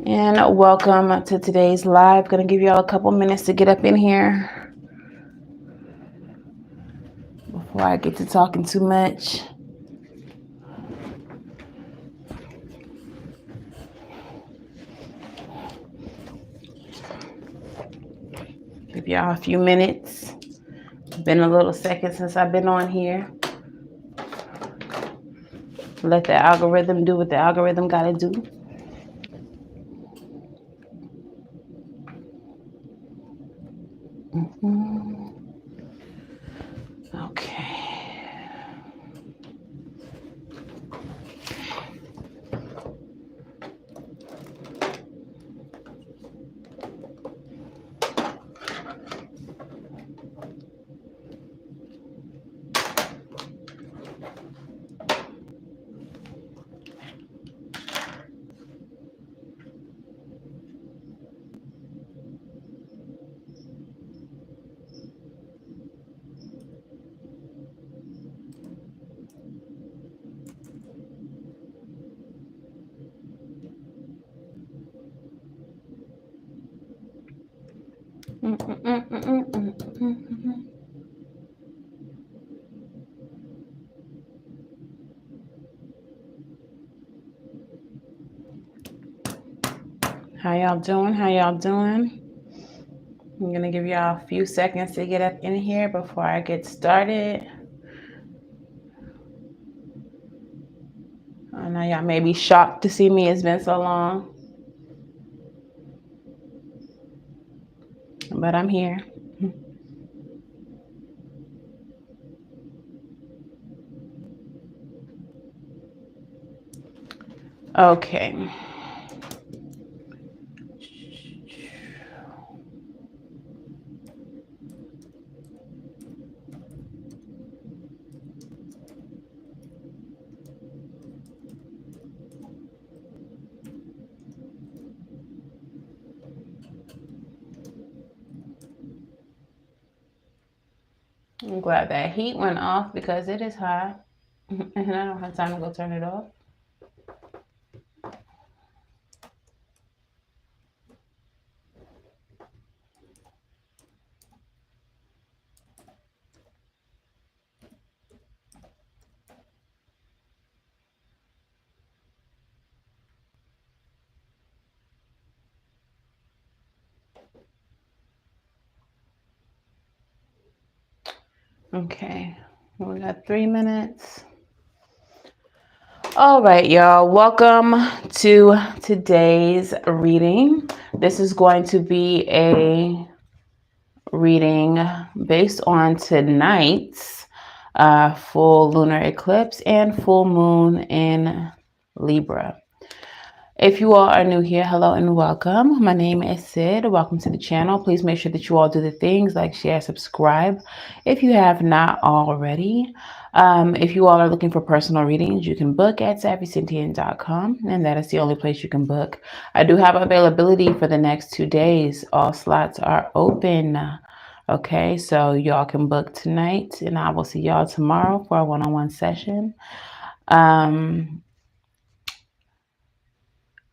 And welcome to today's live. Gonna give y'all a couple minutes to get up in here before I get to talking too much. Give y'all a few minutes. Been a little second since I've been on here. Let the algorithm do what the algorithm gotta do. Okay. How y'all doing? How y'all doing? I'm gonna give y'all a few seconds to get up in here before I get started. I know y'all may be shocked to see me. It's been so long, but I'm here. Okay. I'm glad that heat went off because it is hot and I don't have time to go turn it off. Okay, we got 3 minutes. All right, y'all, welcome to today's reading. This is going to be a reading based on tonight's full lunar eclipse and full moon in Libra. If you all are new here, hello and welcome. My name is Sid. Welcome to the channel. Please make sure that you all do the things like share, subscribe if you have not already. If you all are looking for personal readings, you can book at SavySentient.com, and that is the only place you can book. I do have availability for the next 2 days. All slots are open. Okay, so y'all can book tonight, and I will see y'all tomorrow for a one-on-one session.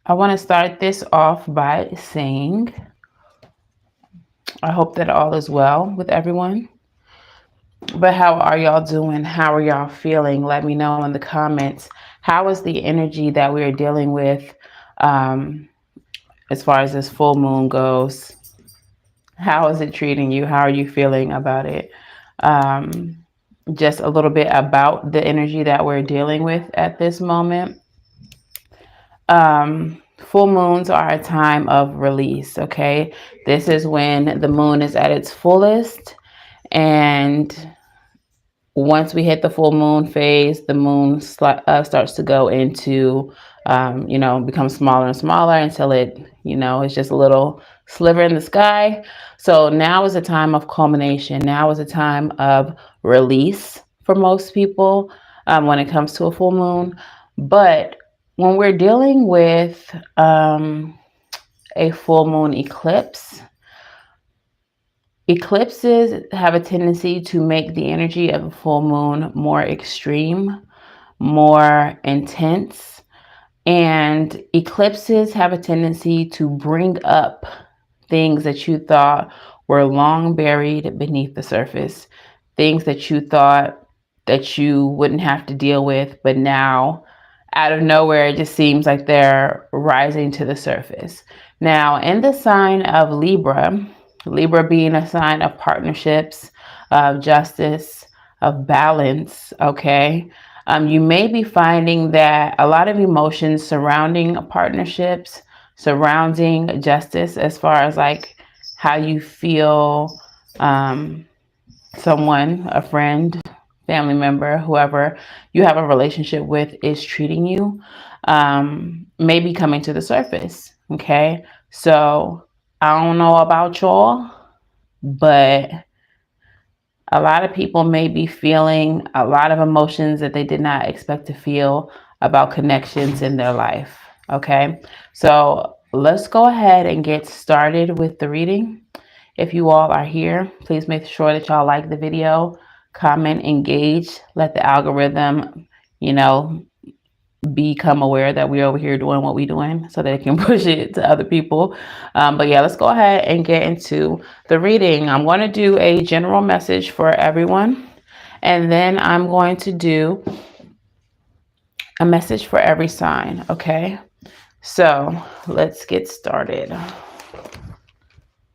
I want to start this off by saying I hope that all is well with everyone. But how are y'all doing? How are y'all feeling? Let me know in the comments. How is the energy that we are dealing with as far as this full moon goes? How is it treating you? How are you feeling about it? Just a little bit about the energy that we're dealing with at this moment. Full moons are a time of release, okay? This is when the moon is at its fullest, and once we hit the full moon phase, the moon starts to go into, become smaller and smaller until it, it's just a little sliver in the sky. So now is a time of culmination. Now is a time of release for most people when it comes to a full moon. But when we're dealing with a full moon eclipse, eclipses have a tendency to make the energy of a full moon more extreme, more intense. And eclipses have a tendency to bring up things that you thought were long buried beneath the surface, things that you thought that you wouldn't have to deal with, but now out of nowhere, it just seems like they're rising to the surface. Now, in the sign of Libra, Libra being a sign of partnerships, of justice, of balance, okay? You may be finding that a lot of emotions surrounding partnerships, surrounding justice, as far as like how you feel someone, a friend, family member, whoever you have a relationship with is treating you, may be coming to the surface. Okay. So I don't know about y'all, but a lot of people may be feeling a lot of emotions that they did not expect to feel about connections in their life. Okay. So let's go ahead and get started with the reading. If you all are here, please make sure that y'all like the video, comment, engage, let the algorithm, you know, become aware that we're over here doing what we're doing so that it can push it to other people. But yeah, let's go ahead and get into the reading. I'm going to do a general message for everyone, and then I'm going to do a message for every sign. Okay, so let's get started.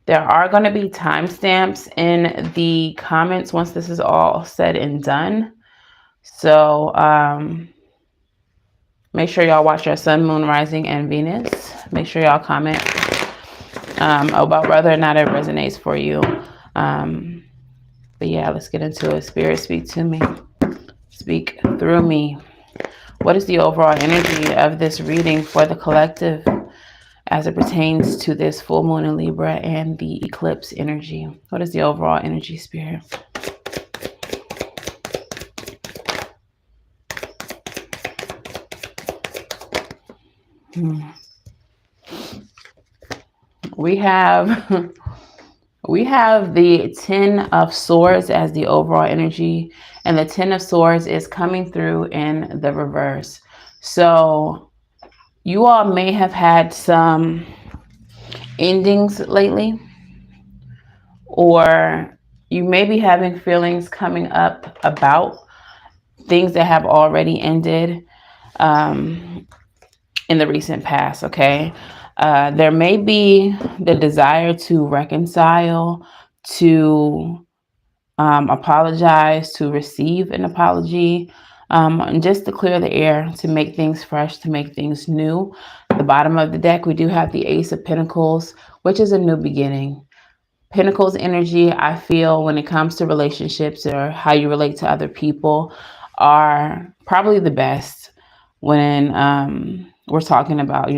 There are going to be timestamps in the comments once this is all said and done. So make sure y'all watch your sun, moon, rising, and Venus. Make sure y'all comment about whether or not it resonates for you. But yeah, let's get into it. Spirit, speak to me. Speak through me. What is the overall energy of this reading for the collective as it pertains to this full moon in Libra and the eclipse energy? What is the overall energy, Spirit? We have the 10 of Swords as the overall energy, and the 10 of Swords is coming through in the reverse. So you all may have had some endings lately, or you may be having feelings coming up about things that have already ended in the recent past. Okay. There may be the desire to reconcile, to apologize, to receive an apology, and just to clear the air, to make things fresh, to make things new. At the bottom of the deck, we do have the Ace of Pentacles, which is a new beginning. Pentacles energy, I feel, when it comes to relationships or how you relate to other people, are probably the best when we're talking about,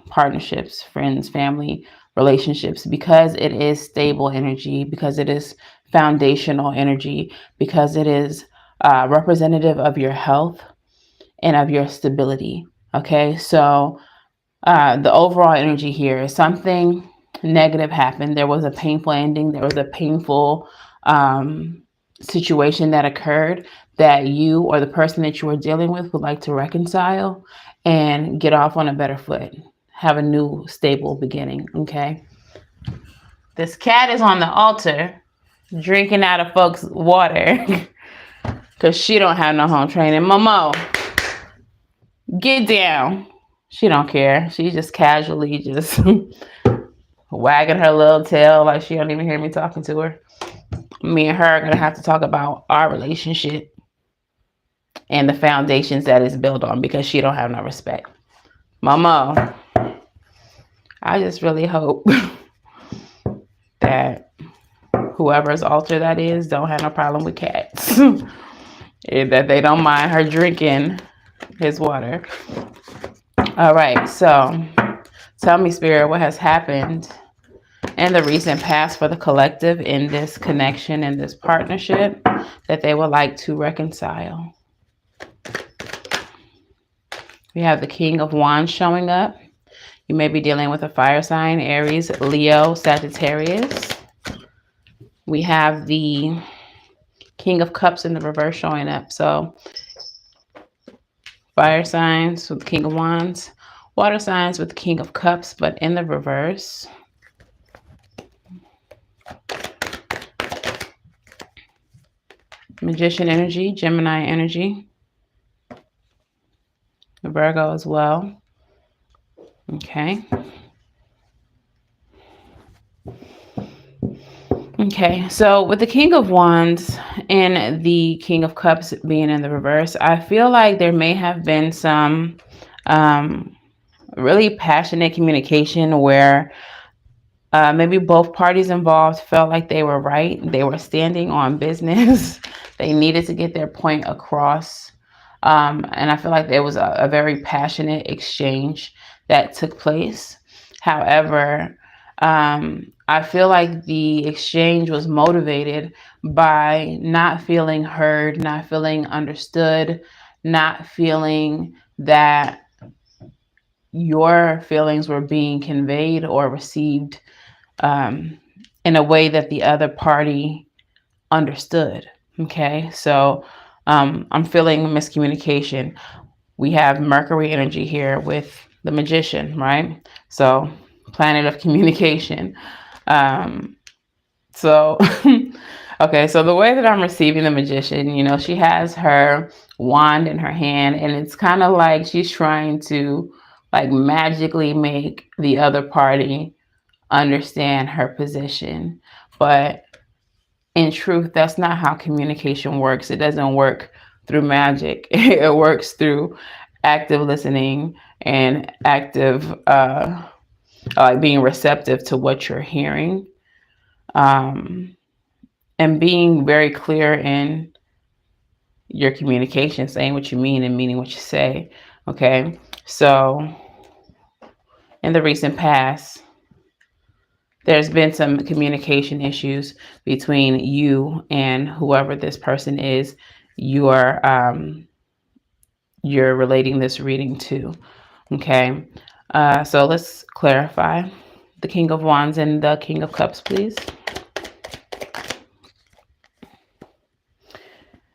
partnerships, friends, family, relationships, because it is stable energy, because it is foundational energy, because it is representative of your health and of your stability. Okay, so the overall energy here is something negative happened. There was a painful ending. There was a painful situation that occurred that you or the person that you were dealing with would like to reconcile and get off on a better foot, have a new stable beginning. Okay. This cat is on the altar drinking out of folks' water because she don't have no home training. Momo, get down. She don't care. She's just casually just wagging her little tail like she don't even hear me talking to her. Me and her are going to have to talk about our relationship and the foundations that it's built on because she don't have no respect. Mama, I just really hope that whoever's altar that is don't have no problem with cats. And that they don't mind her drinking his water. All right, so tell me, Spirit, what has happened in the recent past for the collective in this connection, in this partnership, that they would like to reconcile. We have the King of Wands showing up. You may be dealing with a fire sign, Aries, Leo, Sagittarius. We have the King of Cups in the reverse showing up. So Fire signs with the King of Wands. Water signs with the King of Cups, but in the reverse. Magician energy, Gemini energy. Virgo as well. Okay. Okay, so with the King of Wands and the King of Cups being in the reverse, I feel like there may have been some really passionate communication where maybe both parties involved felt like they were right. They were standing on business. They needed to get their point across. And I feel like there was a very passionate exchange that took place. However, I feel like the exchange was motivated by not feeling heard, not feeling understood, not feeling that your feelings were being conveyed or received in a way that the other party understood. Okay, so I'm feeling miscommunication. We have Mercury energy here with the Magician, right? So, planet of communication. So, okay, so the way that I'm receiving the Magician, you know, she has her wand in her hand, and it's kind of like she's trying to like magically make the other party understand her position. But in truth, that's not how communication works. It doesn't work through magic. It works through active listening and active, like being receptive to what you're hearing, um, and being very clear in your communication, saying what you mean and meaning what you say. Okay, so in the recent past, there's been some communication issues between you and whoever this person is you're relating this reading to. Okay, so let's clarify the King of Wands and the King of Cups, please.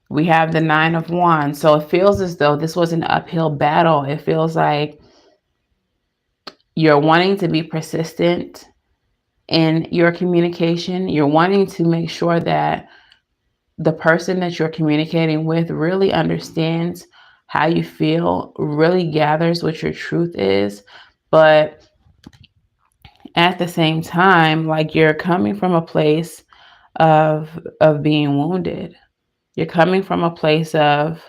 We have the Nine of Wands. So it feels as though this was an uphill battle. It feels like you're wanting to be persistent in your communication. You're wanting to make sure that the person that you're communicating with really understands how you feel, really gathers what your truth is. But at the same time, like you're coming from a place of being wounded. You're coming from a place of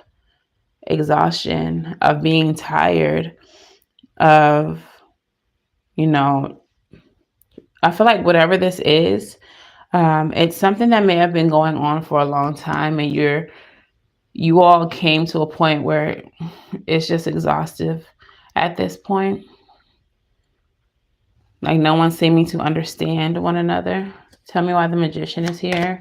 exhaustion, of being tired, of, you know, I feel like whatever this is, it's something that may have been going on for a long time, and you all came to a point where it's just exhaustive at this point. Like no one's seeming to understand one another. Tell me why the Magician is here.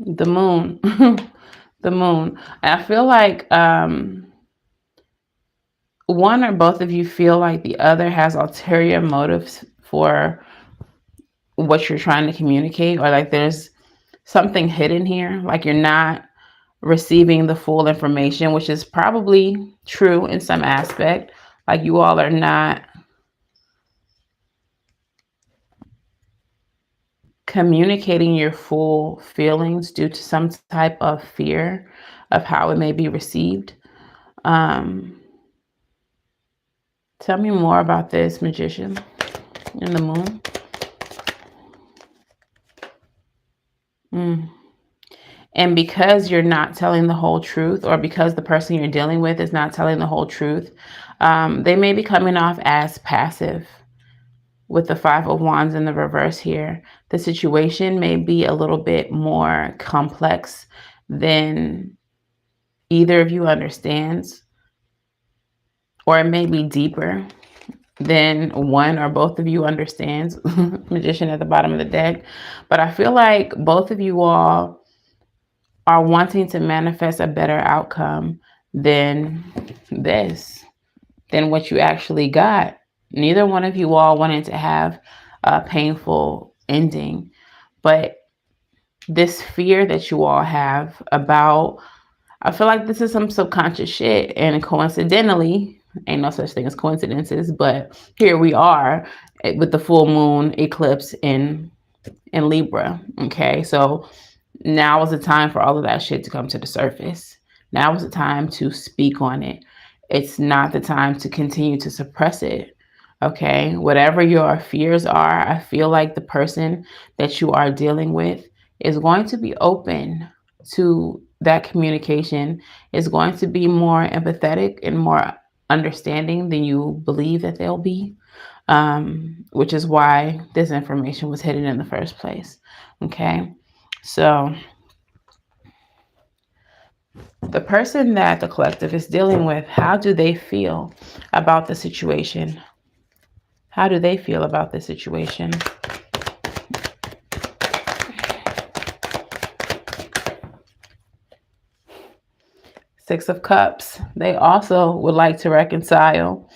The Moon. The Moon. I feel like one or both of you feel like the other has ulterior motives for what you're trying to communicate, or like there's something hidden here, like you're not receiving the full information, which is probably true in some aspect. Like you all are not communicating your full feelings due to some type of fear of how it may be received. Tell me more about this Magician and the Moon. And because you're not telling the whole truth, or because the person you're dealing with is not telling the whole truth, they may be coming off as passive. With the Five of Wands in the reverse here, the situation may be a little bit more complex than either of you understands, or it may be deeper than one or both of you understands. Magician at the bottom of the deck. But I feel like both of you all are wanting to manifest a better outcome than this, than what you actually got. Neither one of you all wanted to have a painful ending. But this fear that you all have about, I feel like this is some subconscious shit. And coincidentally, ain't no such thing as coincidences, but here we are with the full moon eclipse in Libra. Okay, so now is the time for all of that shit to come to the surface. Now is the time to speak on it. It's not the time to continue to suppress it. Okay, whatever your fears are, I feel like the person that you are dealing with is going to be open to that communication, is going to be more empathetic and more understanding than you believe that they'll be, which is why this information was hidden in the first place. Okay, so the person that the collective is dealing with, how do they feel about the situation? How do they feel about the situation? Six of Cups. They also would like to reconcile.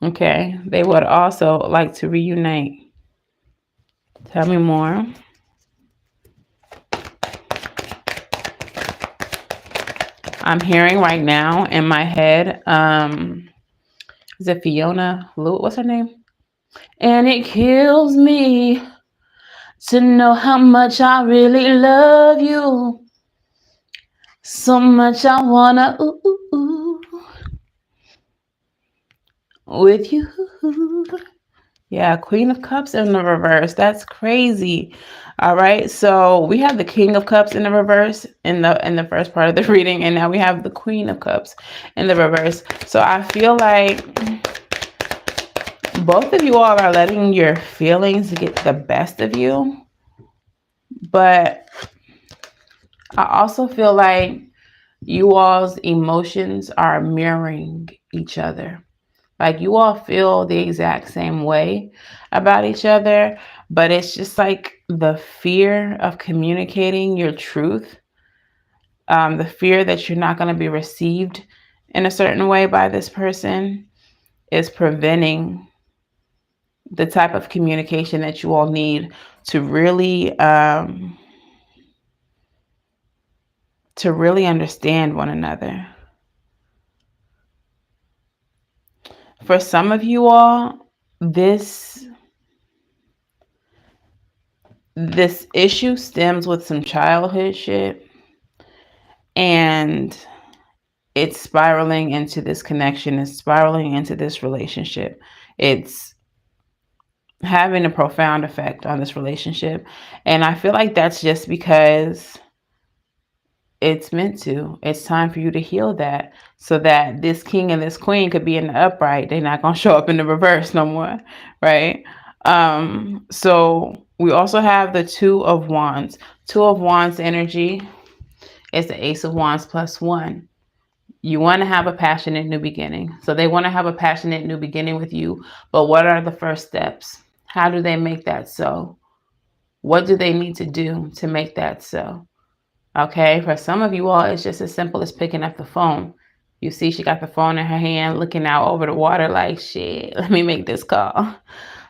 Okay. They would also like to reunite. Tell me more. I'm hearing right now in my head, is it Fiona? What's her name? And it kills me to know how much I really love you. So much I wanna with you. Yeah, Queen of Cups in the reverse. That's crazy. All right. So we have the King of Cups in the reverse in the first part of the reading, and now we have the Queen of Cups in the reverse. So I feel like both of you all are letting your feelings get the best of you. But I also feel like you all's emotions are mirroring each other. Like you all feel the exact same way about each other, but it's just like the fear of communicating your truth, the fear that you're not going to be received in a certain way by this person is preventing the type of communication that you all need to really understand one another. For some of you all, this issue stems with some childhood shit, and it's spiraling into this connection, it's spiraling into this relationship. It's having a profound effect on this relationship. And I feel like that's just because it's meant to. It's time for you to heal that so that this king and this queen could be in the upright. They're not going to show up in the reverse no more, right? So we also have the Two of Wands. Two of Wands energy is the Ace of Wands +1. You want to have a passionate new beginning. So they want to have a passionate new beginning with you. But what are the first steps? How do they make that so? What do they need to do to make that so? Okay, for some of you all, it's just as simple as picking up the phone. You see she got the phone in her hand, looking out over the water like, shit, let me make this call.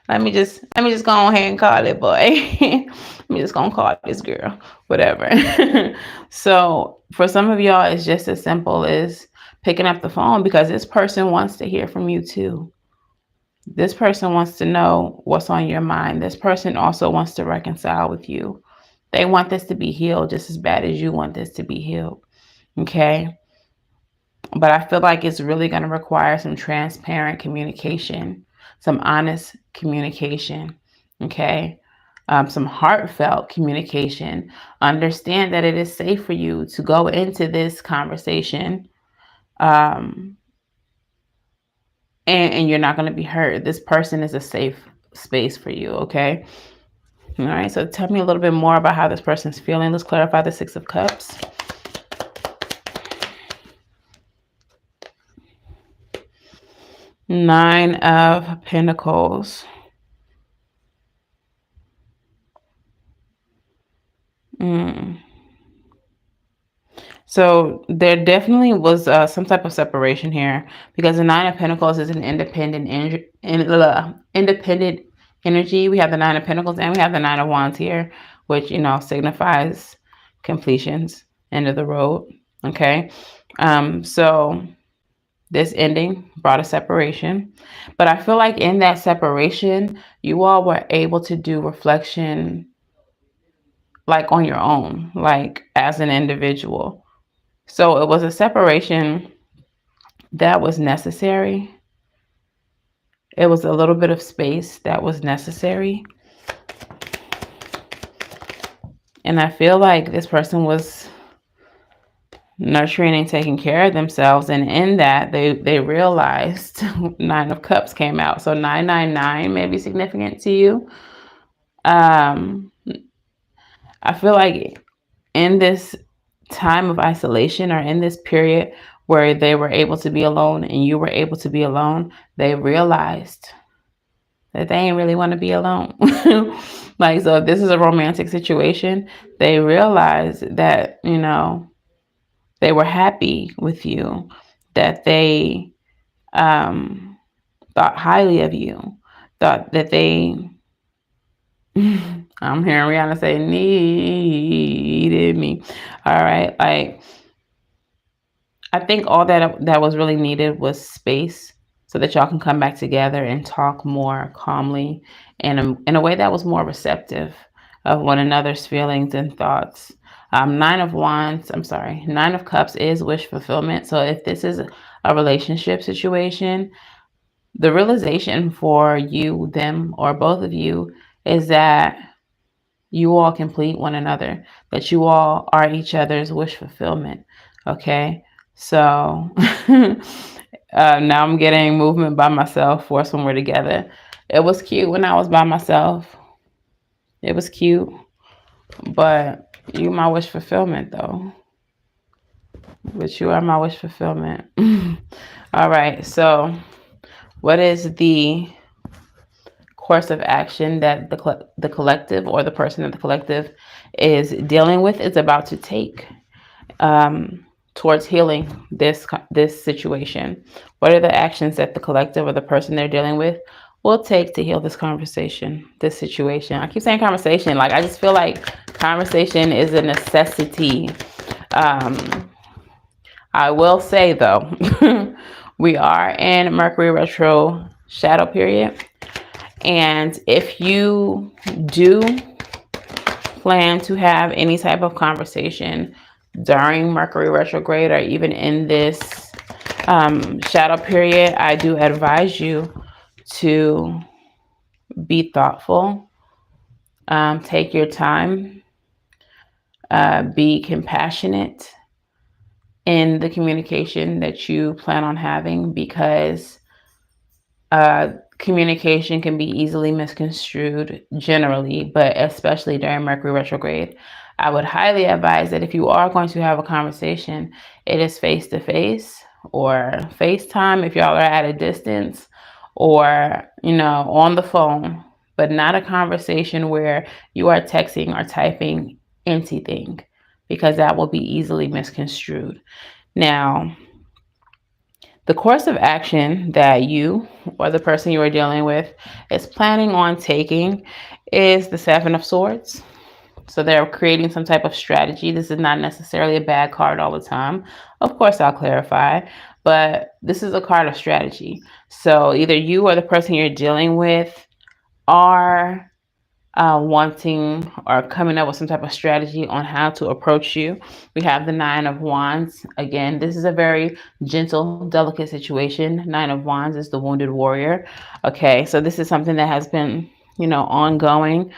Let me just go ahead and call it, boy. Let me just go and call this girl, whatever. So for some of y'all, it's just as simple as picking up the phone because this person wants to hear from you too. This person wants to know what's on your mind. This person also wants to reconcile with you. They want this to be healed just as bad as you want this to be healed. Okay. But I feel like it's really going to require some transparent communication, some honest communication. Okay. Some heartfelt communication. Understand that it is safe for you to go into this conversation. And you're not going to be hurt. This person is a safe space for you. Okay. All right, so tell me a little bit more about how this person's feeling. Let's clarify the Six of Cups. Nine of Pentacles. So there definitely was some type of separation here because the Nine of Pentacles is an independent energy. We have the Nine of Pentacles and we have the Nine of Wands here, which, signifies completions, end of the road. Okay. So this ending brought a separation, but I feel like in that separation, you all were able to do reflection like on your own, like as an individual. So it was a separation that was necessary. It was a little bit of space that was necessary. And I feel like this person was nurturing and taking care of themselves. And in that, they realized Nine of Cups came out. So 999 may be significant to you. I feel like in this time of isolation, or in this period where they were able to be alone and you were able to be alone, they realized that they ain't really want to be alone. Like, so if this is a romantic situation, they realized that, they were happy with you, that they thought highly of you, thought that they, I'm hearing Rihanna say, needed me. All right. Like, I think all that was really needed was space so that y'all can come back together and talk more calmly and in a way that was more receptive of one another's feelings and thoughts. Nine of Cups is wish fulfillment. So if this is a relationship situation, the realization for you, them, or both of you is that you all complete one another, that you all are each other's wish fulfillment. Okay. So now I'm getting movement by myself, force when we're together. It was cute when I was by myself. It was cute. But you my wish fulfillment though. But you are my wish fulfillment. All right. So what is the course of action that the collective, or the person that the collective is dealing with, is about to take towards healing this situation? What are the actions that the collective or the person they're dealing with will take to heal this conversation, this situation? I keep saying conversation. Like, I just feel like conversation is a necessity. I will say though, we are in Mercury retro shadow period. And if you do plan to have any type of conversation during Mercury retrograde, or even in this shadow period, I do advise you to be thoughtful, take your time, be compassionate in the communication that you plan on having, because communication can be easily misconstrued generally, but especially during Mercury retrograde. I would highly advise that if you are going to have a conversation, it is face-to-face or FaceTime if y'all are at a distance, or, on the phone, but not a conversation where you are texting or typing anything, because that will be easily misconstrued. Now, the course of action that you or the person you are dealing with is planning on taking is the Seven of Swords. So they're creating some type of strategy. This is not necessarily a bad card all the time. Of course, I'll clarify, but this is a card of strategy. So either you or the person you're dealing with are wanting or coming up with some type of strategy on how to approach you. We have the Nine of Wands. Again, this is a very gentle, delicate situation. Nine of Wands is the wounded warrior. Okay, so this is something that has been, ongoing.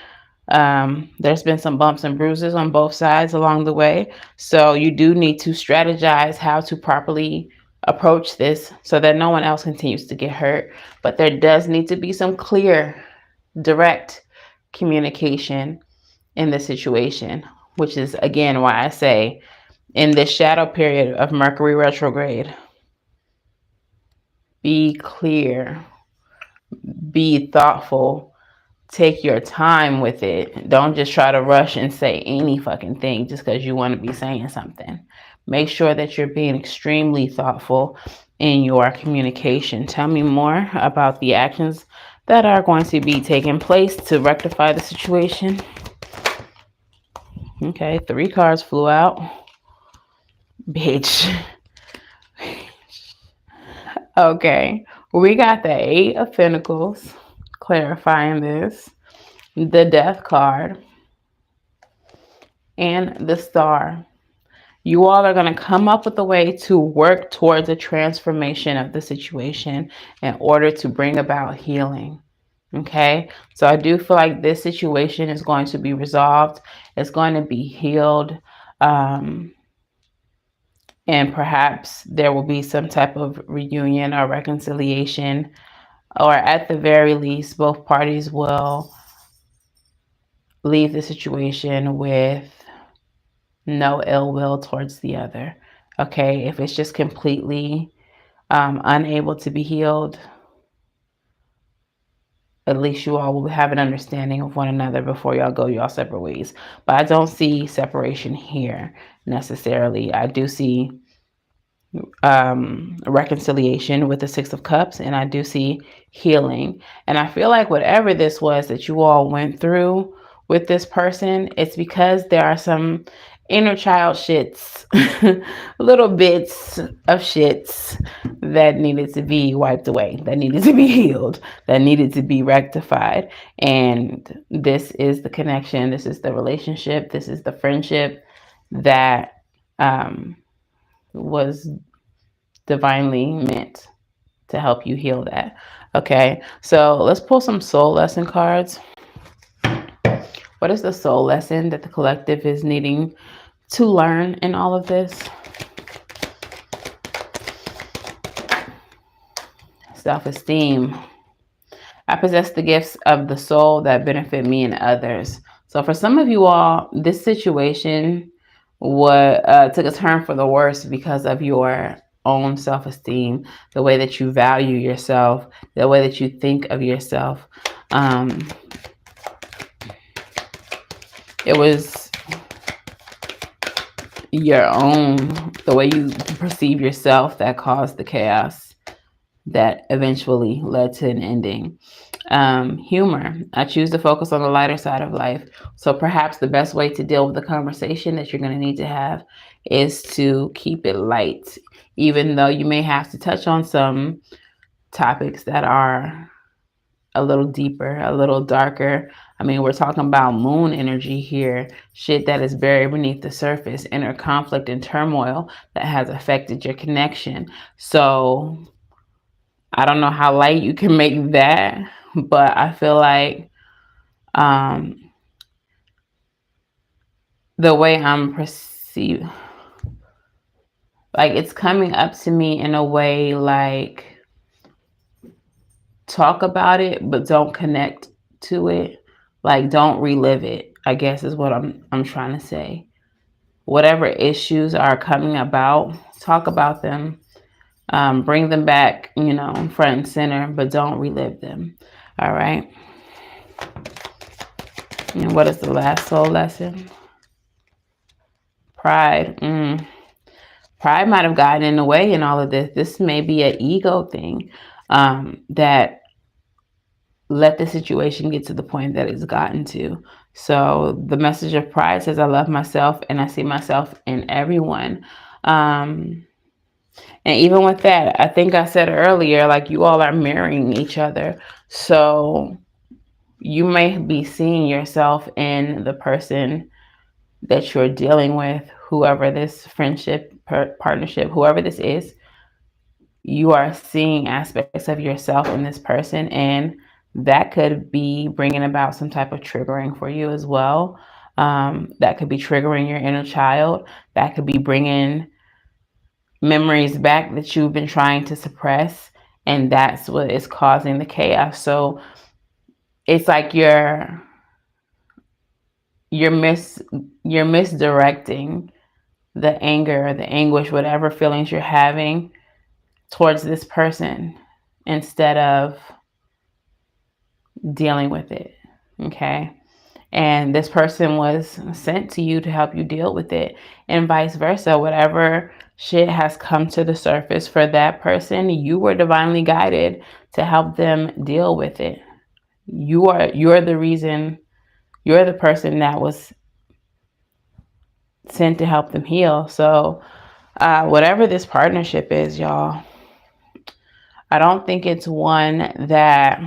There's been some bumps and bruises on both sides along the way. So you do need to strategize how to properly approach this so that no one else continues to get hurt. But there does need to be some clear, direct communication in this situation, which is again why I say in this shadow period of Mercury retrograde, be clear, be thoughtful, take your time with it. Don't just try to rush and say any fucking thing just because you want to be saying something. Make sure that you're being extremely thoughtful in your communication. Tell me more about the actions that are going to be taking place to rectify the situation. Okay, 3 cards flew out. Bitch. Okay, we got the 8 of Pentacles, clarifying this, the Death card, and the Star. You all are going to come up with a way to work towards a transformation of the situation in order to bring about healing. Okay, so I do feel like this situation is going to be resolved. It's going to be healed. And perhaps there will be some type of reunion or reconciliation, or at the very least, both parties will leave the situation with no ill will towards the other. Okay, if it's just completely unable to be healed, at least you all will have an understanding of one another before y'all go y'all separate ways. But I don't see separation here necessarily. I do see reconciliation with the 6 of Cups, and I do see healing. And I feel like whatever this was that you all went through with this person, it's because there are some inner child shits, little bits of shits that needed to be wiped away, that needed to be healed, that needed to be rectified. And this is the connection, this is the relationship, this is the friendship that was divinely meant to help you heal that. Okay, so let's pull some soul lesson cards. What is the soul lesson that the collective is needing to learn in all of this? Self-esteem. I possess the gifts of the soul that benefit me and others. So for some of you all, this situation took a turn for the worse because of your own self-esteem, the way that you value yourself, the way that you think of yourself. It was the way you perceive yourself that caused the chaos that eventually led to an ending. Humor. I choose to focus on the lighter side of life. So perhaps the best way to deal with the conversation that you're going to need to have is to keep it light, even though you may have to touch on some topics that are a little deeper, a little darker. I mean, we're talking about moon energy here, shit that is buried beneath the surface, inner conflict and turmoil that has affected your connection. So I don't know how light you can make that, but I feel like the way I'm perceived, like it's coming up to me in a way like, talk about it, but don't connect to it. Like, don't relive it, I guess is what I'm trying to say. Whatever issues are coming about, talk about them. Bring them back, front and center, but don't relive them. All right. And what is the last soul lesson? Pride. Pride might have gotten in the way in all of this. This may be an ego thing that let the situation get to the point that it's gotten to. So the message of pride says, I love myself and I see myself in everyone. And even with that, I think I said earlier, like, you all are mirroring each other. So you may be seeing yourself in the person that you're dealing with, whoever this friendship, partnership, whoever this is. You are seeing aspects of yourself in this person, and that could be bringing about some type of triggering for you as well. That could be triggering your inner child. That could be bringing memories back that you've been trying to suppress, and that's what is causing the chaos. So it's like you're misdirecting the anger, the anguish, whatever feelings you're having towards this person instead of dealing with it. Okay. And this person was sent to you to help you deal with it, and vice versa. Whatever shit has come to the surface for that person, you were divinely guided to help them deal with it. You're the reason, you're the person that was sent to help them heal. So whatever this partnership is, y'all, I don't think it's one that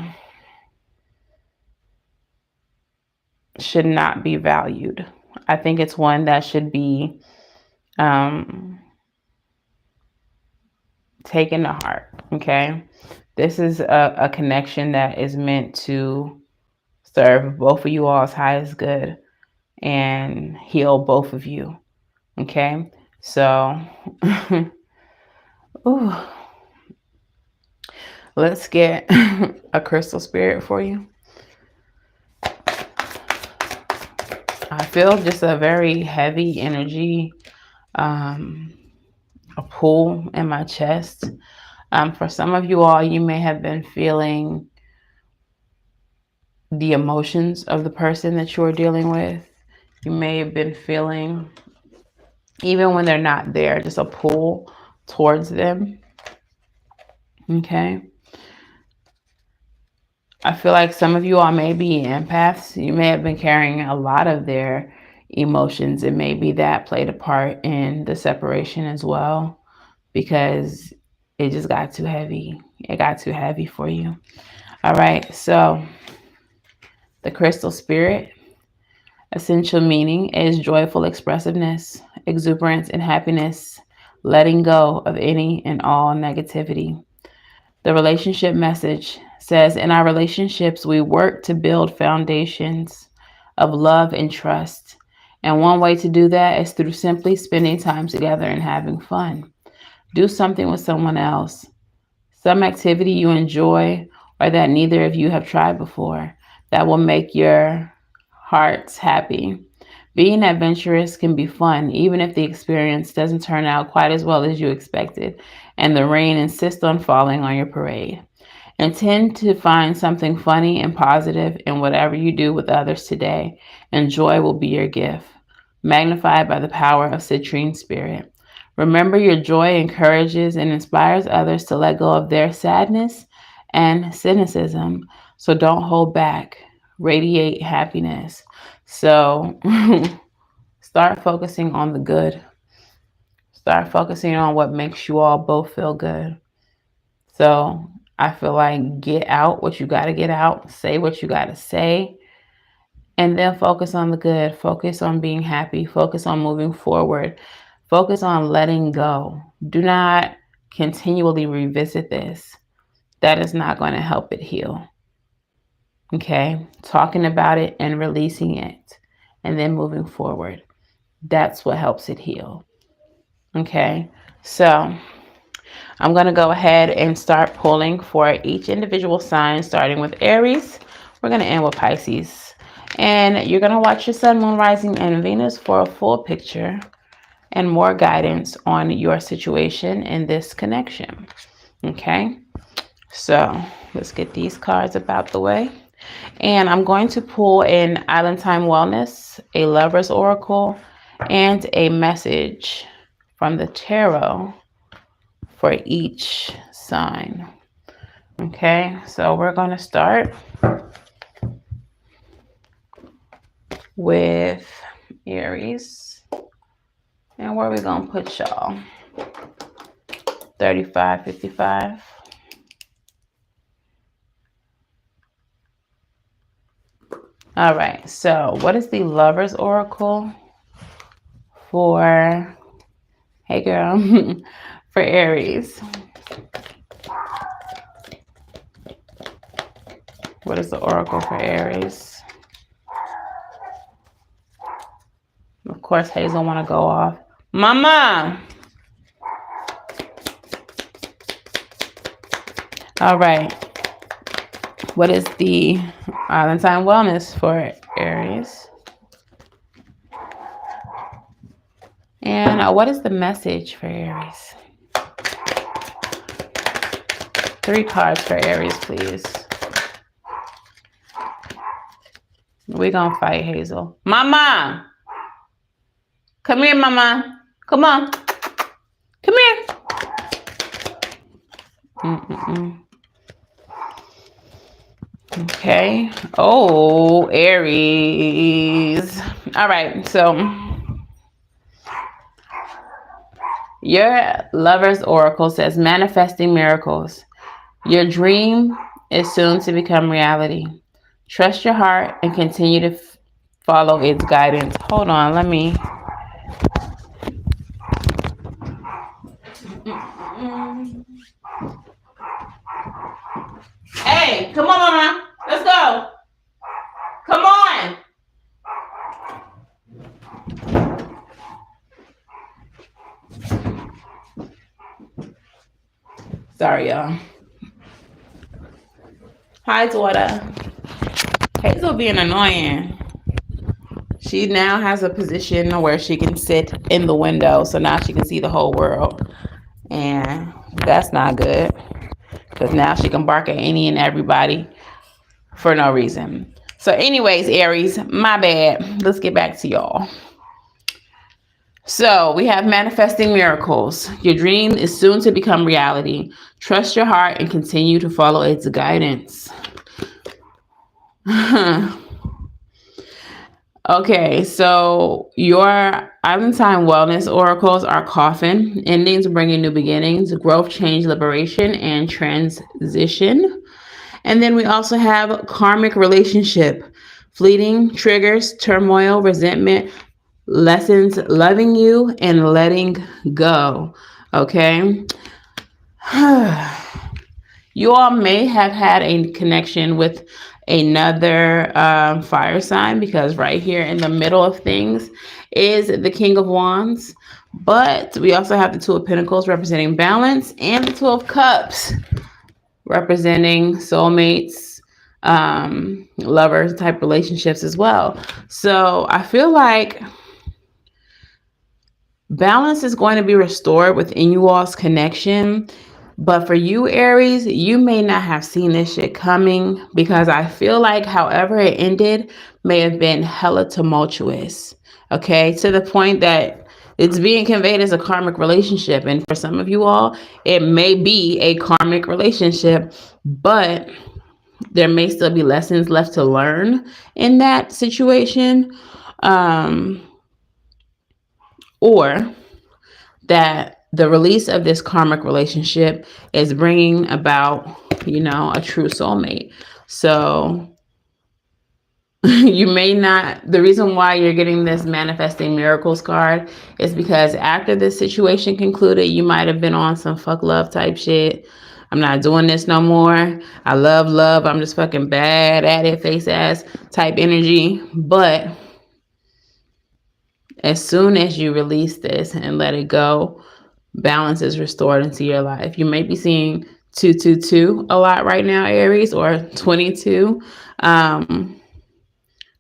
should not be valued. I think it's one that should be taken to heart. Okay. This is a connection that is meant to serve both of you all's highest good and heal both of you. Okay. So ooh, let's get a crystal spirit for you. I feel just a very heavy energy, a pull in my chest. For some of you all, you may have been feeling the emotions of the person that you are dealing with. You may have been feeling, even when they're not there, just a pull towards them. Okay. I feel like some of you all may be empaths. You may have been carrying a lot of their emotions. It may be that played a part in the separation as well, because it just got too heavy. It got too heavy for you. All right. So the crystal spirit, essential meaning is joyful expressiveness, exuberance, and happiness, letting go of any and all negativity. The relationship message says, in our relationships, we work to build foundations of love and trust. And one way to do that is through simply spending time together and having fun. Do something with someone else, some activity you enjoy or that neither of you have tried before, that will make your hearts happy. Being adventurous can be fun, even if the experience doesn't turn out quite as well as you expected, and the rain insists on falling on your parade. Intend to find something funny and positive in whatever you do with others today, and joy will be your gift, magnified by the power of citrine spirit. Remember, your joy encourages and inspires others to let go of their sadness and cynicism, so don't hold back. Radiate happiness. So start focusing on the good. Start focusing on what makes you all both feel good. So I feel like get out what you got to get out, say what you got to say, and then focus on the good. Focus on being happy. Focus on moving forward. Focus on letting go. Do not continually revisit this. That is not going to help it heal. Okay? Talking about it and releasing it and then moving forward. That's what helps it heal. Okay? So I'm going to go ahead and start pulling for each individual sign, starting with Aries. We're going to end with Pisces. And you're going to watch your sun, moon, rising, and Venus for a full picture and more guidance on your situation in this connection. Okay? So let's get these cards about the way. And I'm going to pull in Island Time Wellness, a Lover's Oracle, and a message from the Tarot for each sign. Okay, so we're going to start with Aries. And where are we going to put y'all? 35, 55. All right, so what is the Lover's Oracle for, hey girl, for Aries? What is the Oracle for Aries? Of course, Hazel want to go off. Mama! All right. What is the Island Time Wellness for Aries? And what is the message for Aries? 3 cards for Aries, please. We're going to fight Hazel. Mama! Come here, Mama. Come on. Come here. Okay. Oh, Aries. All right. So your lover's oracle says manifesting miracles. Your dream is soon to become reality. Trust your heart and continue to follow its guidance. Hold on. Let me. Hey, come on, Mama. Let's go. Come on. Sorry, y'all. Hi, daughter. Hazel being annoying. She now has a position where she can sit in the window, so now she can see the whole world. And that's not good, because now she can bark at any and everybody for no reason. So anyways, Aries, my bad. Let's get back to y'all. So we have manifesting miracles. Your dream is soon to become reality. Trust your heart and continue to follow its guidance. Okay, so your island time wellness oracles are coffin, endings bringing new beginnings, growth, change, liberation, and transition. And then we also have karmic relationship, fleeting triggers, turmoil, resentment, lessons, loving you, and letting go. Okay. You all may have had a connection with another fire sign, because right here in the middle of things is the King of Wands. But we also have the Two of Pentacles representing balance, and the Two of Cups representing soulmates, lovers type relationships as well. So I feel like balance is going to be restored within you all's connection. But for you, Aries, you may not have seen this shit coming, because I feel like however it ended may have been hella tumultuous. Okay, to the point that it's being conveyed as a karmic relationship. And for some of you all, it may be a karmic relationship, but there may still be lessons left to learn in that situation. Or that the release of this karmic relationship is bringing about, a true soulmate. So you may not, the reason why you're getting this manifesting miracles card is because after this situation concluded, you might have been on some fuck love type shit. I'm not doing this no more. I love love. I'm just fucking bad at it, face ass type energy. But as soon as you release this and let it go, balance is restored into your life. You may be seeing 222 a lot right now, Aries, or 22.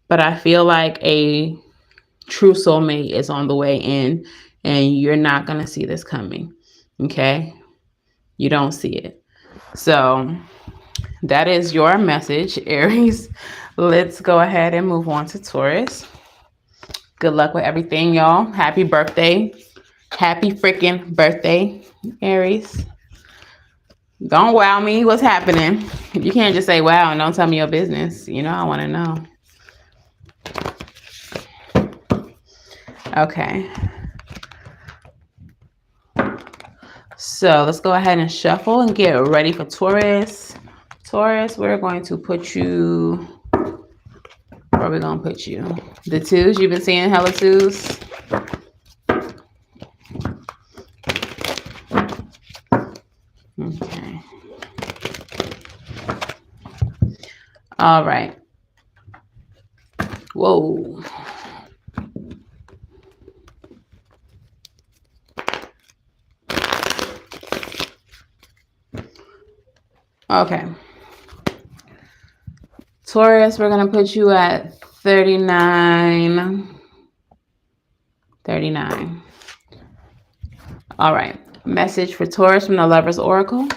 But I feel like a true soulmate is on the way in, and you're not going to see this coming. Okay? You don't see it. So that is your message, Aries. Let's go ahead and move on to Taurus. Good luck with everything, y'all. Happy birthday. Happy freaking birthday, Aries. Don't wow me. What's happening? You can't just say wow and don't tell me your business. I want to know. Okay. So let's go ahead and shuffle and get ready for Taurus. Taurus, we're going to put you... Where are we going to put you? The twos? You've been seeing hella twos? Okay. All right. Whoa. Okay. Taurus, we're going to put you at 39. 39. All right. Message for Taurus from the Lover's Oracle.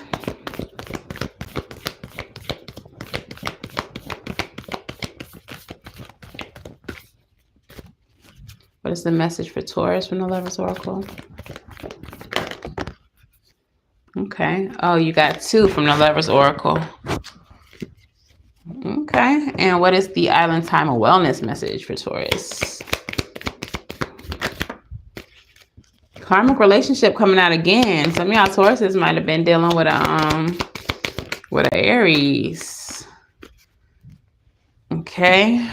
What is the message for Taurus from the Lover's Oracle? Okay. Oh, you got 2 from the Lover's Oracle. Okay. And what is the island time of wellness message for Taurus? Karmic relationship coming out again. Some of y'all Tauruses might have been dealing with a Aries. Okay.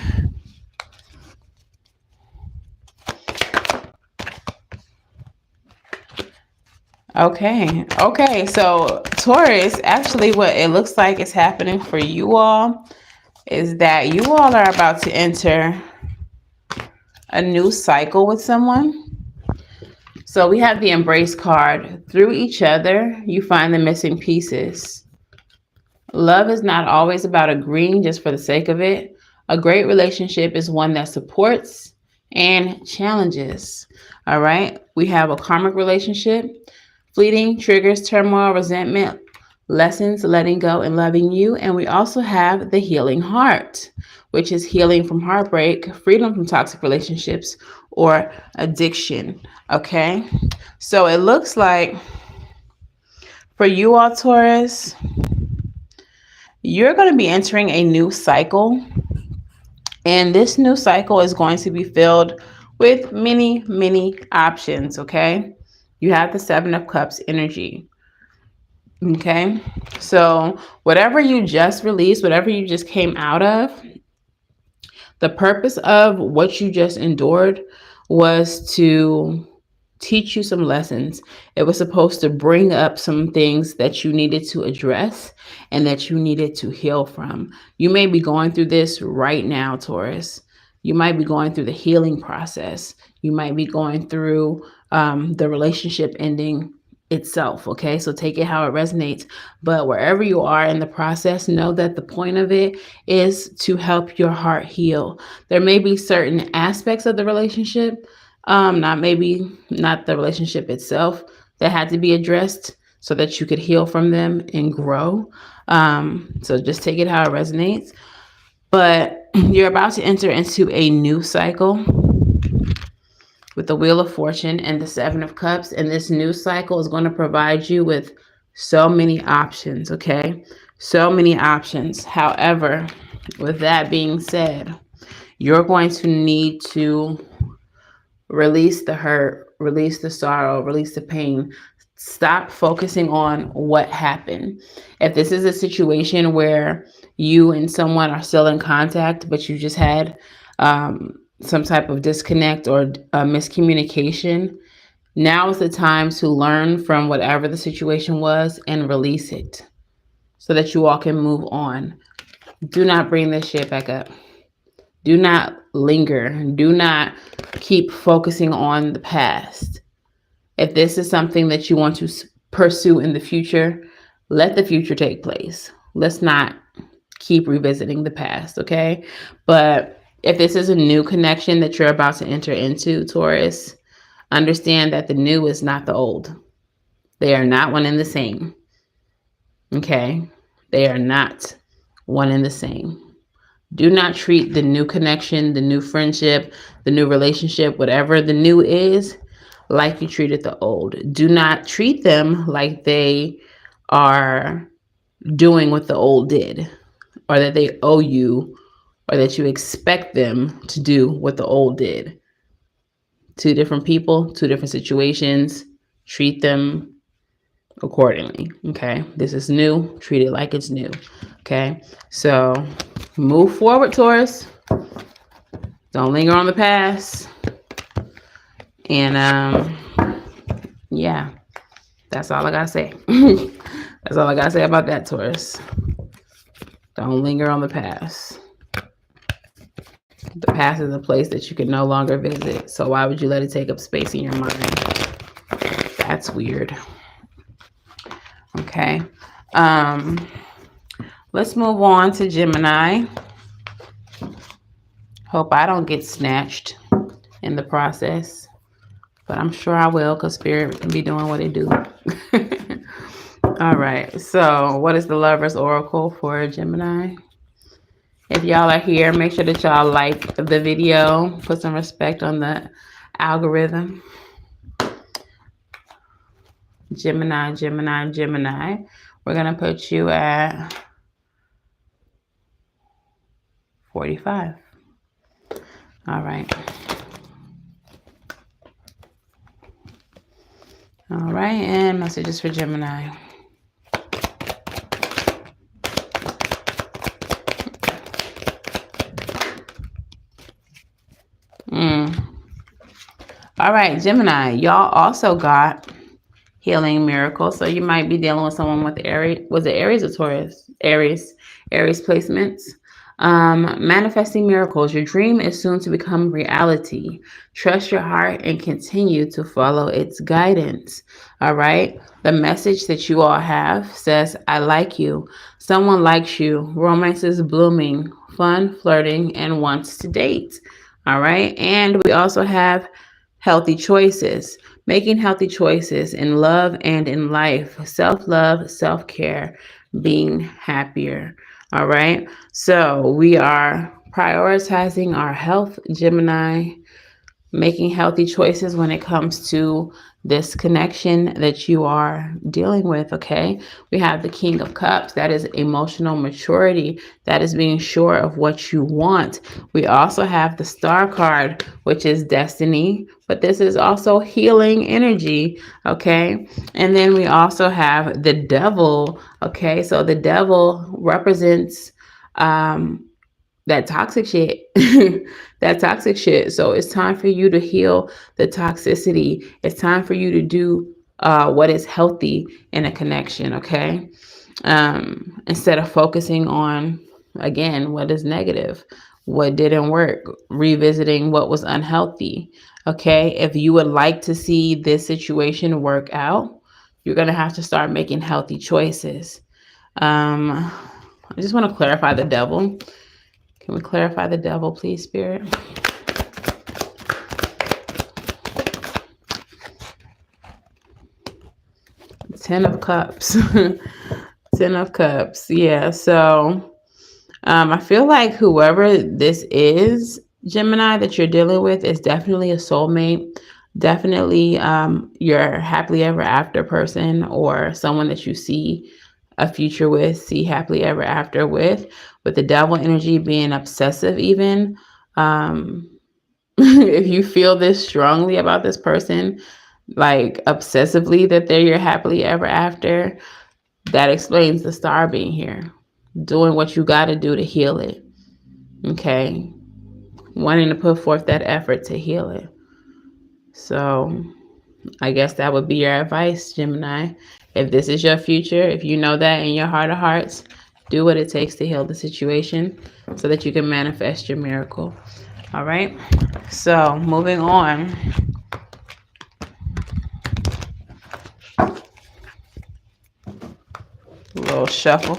Okay, so Taurus, actually what it looks like is happening for you all is that you all are about to enter a new cycle with someone. So we have the embrace card. Through each other, you find the missing pieces. Love is not always about agreeing just for the sake of it. A great relationship is one that supports and challenges. All right. We have a karmic relationship. Fleeting triggers turmoil, resentment, lessons, letting go, and loving you. And we also have the healing heart, which is healing from heartbreak, freedom from toxic relationships, or addiction. Okay. So it looks like for you all, Taurus, you're going to be entering a new cycle. And this new cycle is going to be filled with many, many options. Okay. You have the Seven of Cups energy. Okay. So whatever you just released, whatever you just came out of, the purpose of what you just endured was to teach you some lessons. It was supposed to bring up some things that you needed to address and that you needed to heal from. You may be going through this right now, Taurus. You might be going through the healing process. You might be going through the relationship ending itself. Okay, so take it how it resonates. But wherever you are in the process, know that the point of it is to help your heart heal. There may be certain aspects of the relationship, not the relationship itself, that had to be addressed so that you could heal from them and grow. So just take it how it resonates. But you're about to enter into a new cycle with the Wheel of Fortune and the Seven of Cups. And this new cycle is going to provide you with so many options, okay? So many options. However, with that being said, you're going to need to release the hurt, release the sorrow, release the pain. Stop focusing on what happened. If this is a situation where you and someone are still in contact, but you just had some type of disconnect or miscommunication, now is the time to learn from whatever the situation was and release it so that you all can move on. Do not bring this shit back up. Do not linger. Do not keep focusing on the past. If this is something that you want to pursue in the future, let the future take place. Let's not keep revisiting the past, okay? But if this is a new connection that you're about to enter into, Taurus, understand that the new is not the old. They are not one and the same, okay? They are not one and the same. Do not treat the new connection, the new friendship, the new relationship, whatever the new is, like you treated the old. Do not treat them like they are doing what the old did, or that they owe you, or that you expect them to do what the old did. Two different people, two different situations. Treat them accordingly. Okay. This is new. Treat it like it's new. Okay. So move forward, Taurus. Don't linger on the past. And yeah, that's all I gotta say. That's all I gotta say about that, Taurus. Don't linger on the past. The past is a place that you can no longer visit. So why would you let it take up space in your mind? That's weird. Okay. Let's move on to Gemini. Hope I don't get snatched in the process, but I'm sure I will, because Spirit can be doing what it do. All right. So what is the Lover's Oracle for Gemini? If y'all are here, make sure that y'all like the video. Put some respect on the algorithm. Gemini, Gemini, Gemini. We're going to put you at 45. All right. All right, and messages for Gemini. All right, Gemini, y'all also got healing miracle. So you might be dealing with someone with Aries. Was it Aries or Taurus? Aries placements. Manifesting miracles. Your dream is soon to become reality. Trust your heart and continue to follow its guidance. All right. The message that you all have says, I like you. Someone likes you. Romance is blooming, fun, flirting, and wants to date. All right. And we also have healthy choices, making healthy choices in love and in life, self-love, self-care, being happier. All right. So we are prioritizing our health, Gemini, making healthy choices when it comes to this connection that you are dealing with. Okay. We have the King of Cups. That is emotional maturity. That is being sure of what you want. We also have the Star card, which is destiny, but this is also healing energy. Okay. And then we also have the Devil. Okay. So the Devil represents, that toxic shit. That toxic shit. So it's time for you to heal the toxicity. It's time for you to do what is healthy in a connection. Okay. Instead of focusing on, again, what is negative, what didn't work, revisiting what was unhealthy. Okay. If you would like to see this situation work out, you're going to have to start making healthy choices. I just want to clarify the Devil. Can we clarify the Devil, please, Spirit? Ten of Cups. Ten of Cups. Yeah. So I feel like whoever this is, Gemini, that you're dealing with is definitely a soulmate. Definitely your happily ever after person, or someone that you see a future with, see happily ever after with the Devil energy being obsessive even. If you feel this strongly about this person, like obsessively that they're your happily ever after, that explains the Star being here, doing what you got to do to heal it. Okay. Wanting to put forth that effort to heal it. So I guess that would be your advice, Gemini. If this is your future, if you know that in your heart of hearts, do what it takes to heal the situation so that you can manifest your miracle. All right. So moving on. A little shuffle.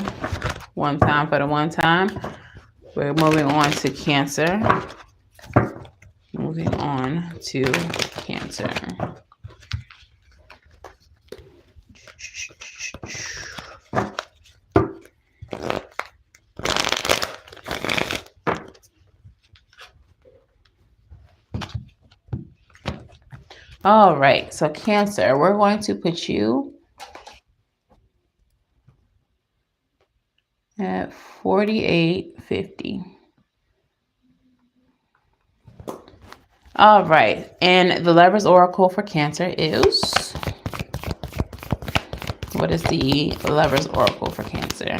One time for the one time. We're moving on to Cancer. Moving on to Cancer. All right, so Cancer, we're going to put you at 4850. All right, and the Lover's Oracle for Cancer is, what is the Lover's Oracle for Cancer?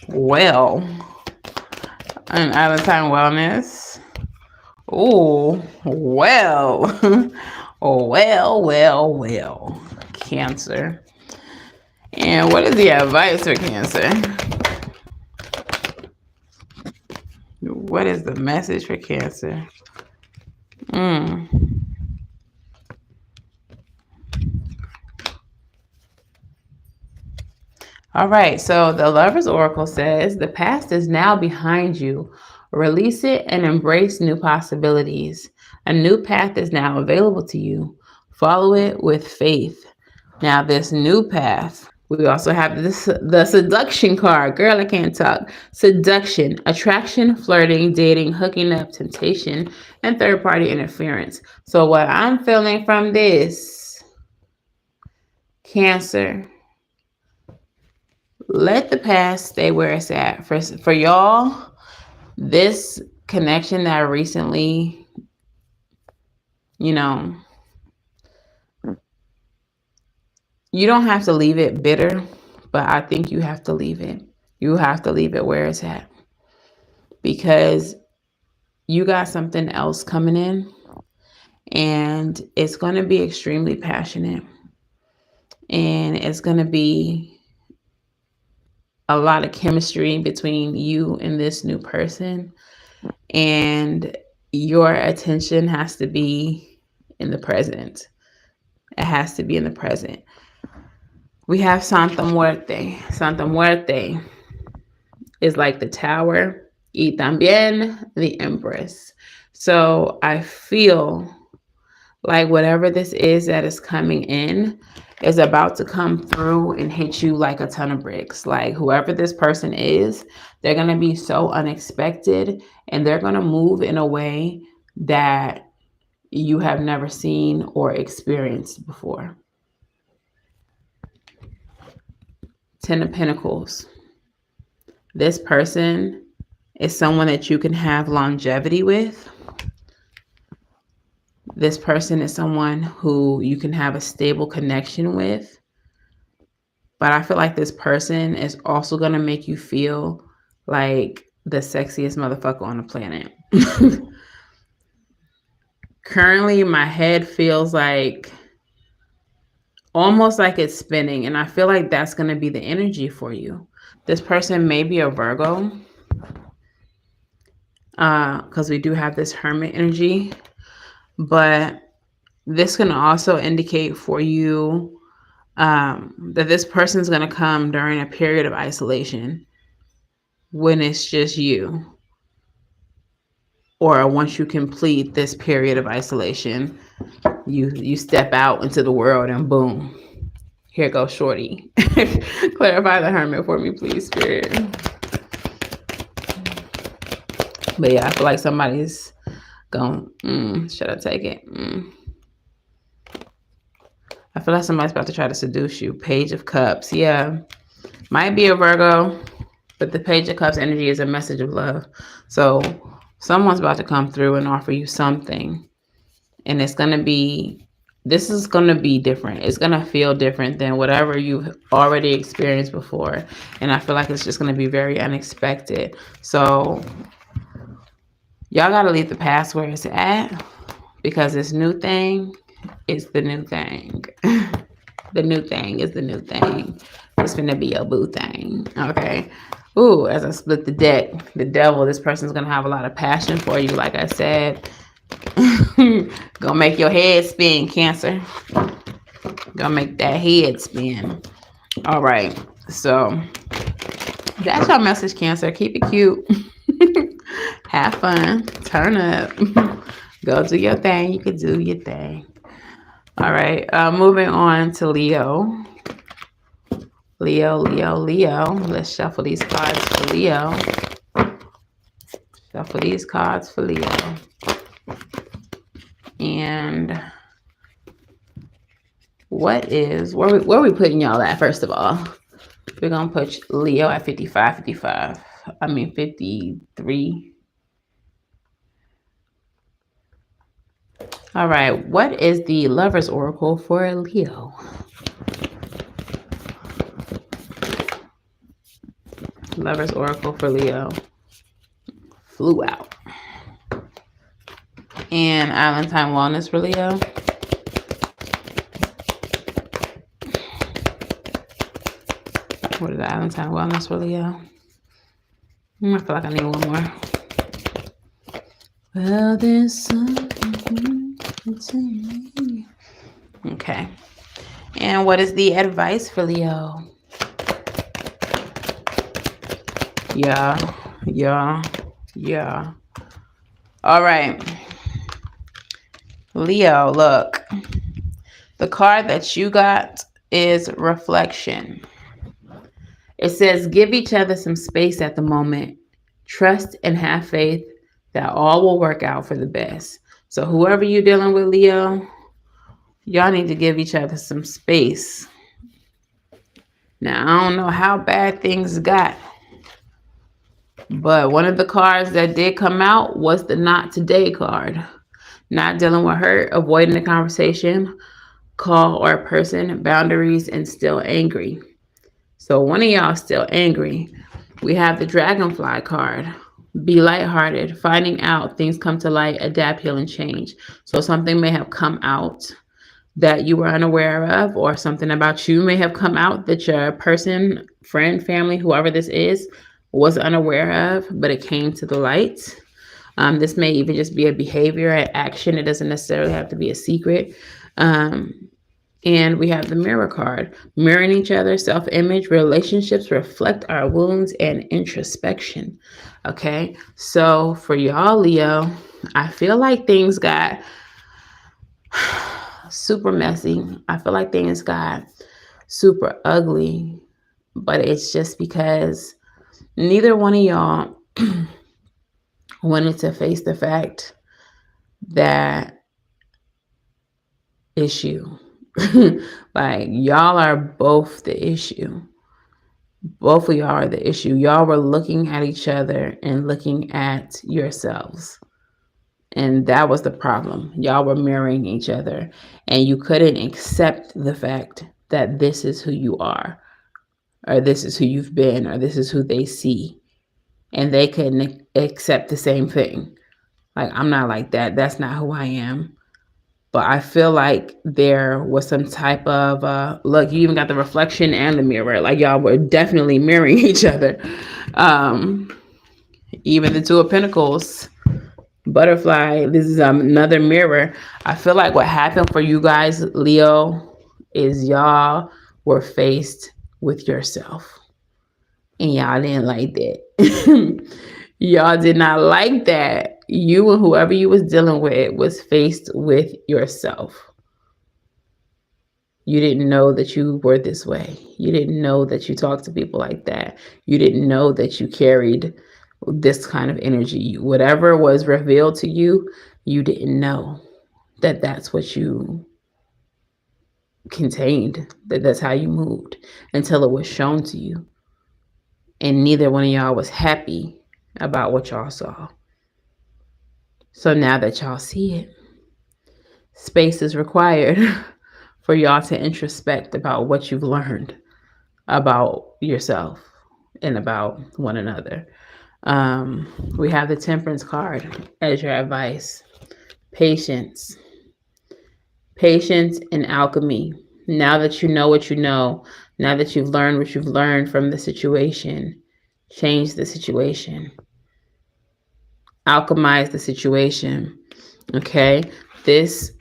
Well, an out of time wellness. Oh, well. well. Cancer. And what is the advice for Cancer? What is the message for Cancer? All right, so the Lover's Oracle says, the past is now behind you. Release it and embrace new possibilities. A new path is now available to you. Follow it with faith. Now, this new path, we also have the seduction card. Girl, I can't talk. Seduction, attraction, flirting, dating, hooking up, temptation, and third-party interference. So what I'm feeling from this, Cancer, Let the past stay where it's at. For y'all, this connection that recently, you know, you don't have to leave it bitter, but I think you have to leave it. You have to leave it where it's at, because you got something else coming in, and it's going to be extremely passionate, and it's going to be a lot of chemistry between you and this new person, and your attention has to be in the present. It has to be in the present. We have Santa Muerte. Santa Muerte is like the tower, y también the Empress. So I feel like whatever this is that is coming in is about to come through and hit you like a ton of bricks. Like whoever this person is, they're going to be so unexpected, and they're going to move in a way that you have never seen or experienced before. Ten of Pentacles. This person is someone that you can have longevity with. This person is someone who you can have a stable connection with. But I feel like this person is also going to make you feel like the sexiest motherfucker on the planet. Currently, my head feels like almost like it's spinning. And I feel like that's going to be the energy for you. This person may be a Virgo, because we do have this Hermit energy. But this can also indicate for you that this person is going to come during a period of isolation when it's just you. Or once you complete this period of isolation, you step out into the world and boom, here goes shorty. Clarify the Hermit for me, please, Spirit. But yeah, I feel like somebody's going, should I take it? I feel like somebody's about to try to seduce you. Page of Cups. Yeah. Might be a Virgo, but the Page of Cups energy is a message of love. So someone's about to come through and offer you something. And it's going to be, this is going to be different. It's going to feel different than whatever you've already experienced before. And I feel like it's just going to be very unexpected. So y'all got to leave the past where it's at, because this new thing is the new thing. The new thing is the new thing. It's gonna be a boo thing. Okay. Ooh, as I split the deck, the devil, this person's gonna have a lot of passion for you, like I said. Gonna make your head spin, Cancer. Gonna make that head spin. All right. So that's your message, Cancer. Keep it cute. Have fun. Turn up. Go do your thing. You can do your thing. All right, moving on to Leo. Leo. Let's shuffle these cards for Leo. Shuffle these cards for Leo. And where are we putting y'all at, first of all? We're going to put Leo at 53. All right, what is the Lover's Oracle for Leo? Lover's Oracle for Leo. Flew out. And Island Time Wellness for Leo. What is the Island Time Wellness for Leo? I feel like I need one more. Well, there's something. Okay. And what is the advice for Leo? Yeah. All right. Leo, look. The card that you got is Reflection. It says, give each other some space at the moment. Trust and have faith that all will work out for the best. So whoever you're dealing with, Leo, y'all need to give each other some space. Now, I don't know how bad things got, but one of the cards that did come out was the not today card. Not dealing with hurt, avoiding the conversation, call or person, boundaries, and still angry. So one of y'all still angry. We have the dragonfly card. Be lighthearted, finding out, things come to light, adapt, heal, and change. So something may have come out that you were unaware of, or something about you may have come out that your person, friend, family, whoever this is, was unaware of, but it came to the light. This may even just be a behavior, an action. It doesn't necessarily have to be a secret. And we have the mirror card. Mirroring each other, self-image, relationships reflect our wounds and introspection. Okay, so for y'all, Leo, I feel like things got super messy. I feel like things got super ugly, but it's just because neither one of y'all wanted to face the fact that issue. Like, y'all are both the issue. Both of y'all are the issue. Y'all were looking at each other and looking at yourselves. And that was the problem. Y'all were mirroring each other. And you couldn't accept the fact that this is who you are, or this is who you've been, or this is who they see. And they couldn't accept the same thing. Like, I'm not like that. That's not who I am. But I feel like there was some type of, look, you even got the reflection and the mirror. Like, y'all were definitely mirroring each other. Even the Two of Pentacles, butterfly, this is another mirror. I feel like what happened for you guys, Leo, is y'all were faced with yourself. And y'all didn't like that. Y'all did not like that. You and whoever you was dealing with was faced with yourself. You didn't know that you were this way. You didn't know that you talked to people like that. You didn't know that you carried this kind of energy. Whatever was revealed to you, you didn't know that that's what you contained, that that's how you moved, until it was shown to you. And neither one of y'all was happy about what y'all saw. So now that y'all see it, space is required for y'all to introspect about what you've learned about yourself and about one another. We have the Temperance card as your advice. Patience. Patience and alchemy. Now that you know what you know, now that you've learned what you've learned from the situation, change the situation. Alchemize the situation. Okay? This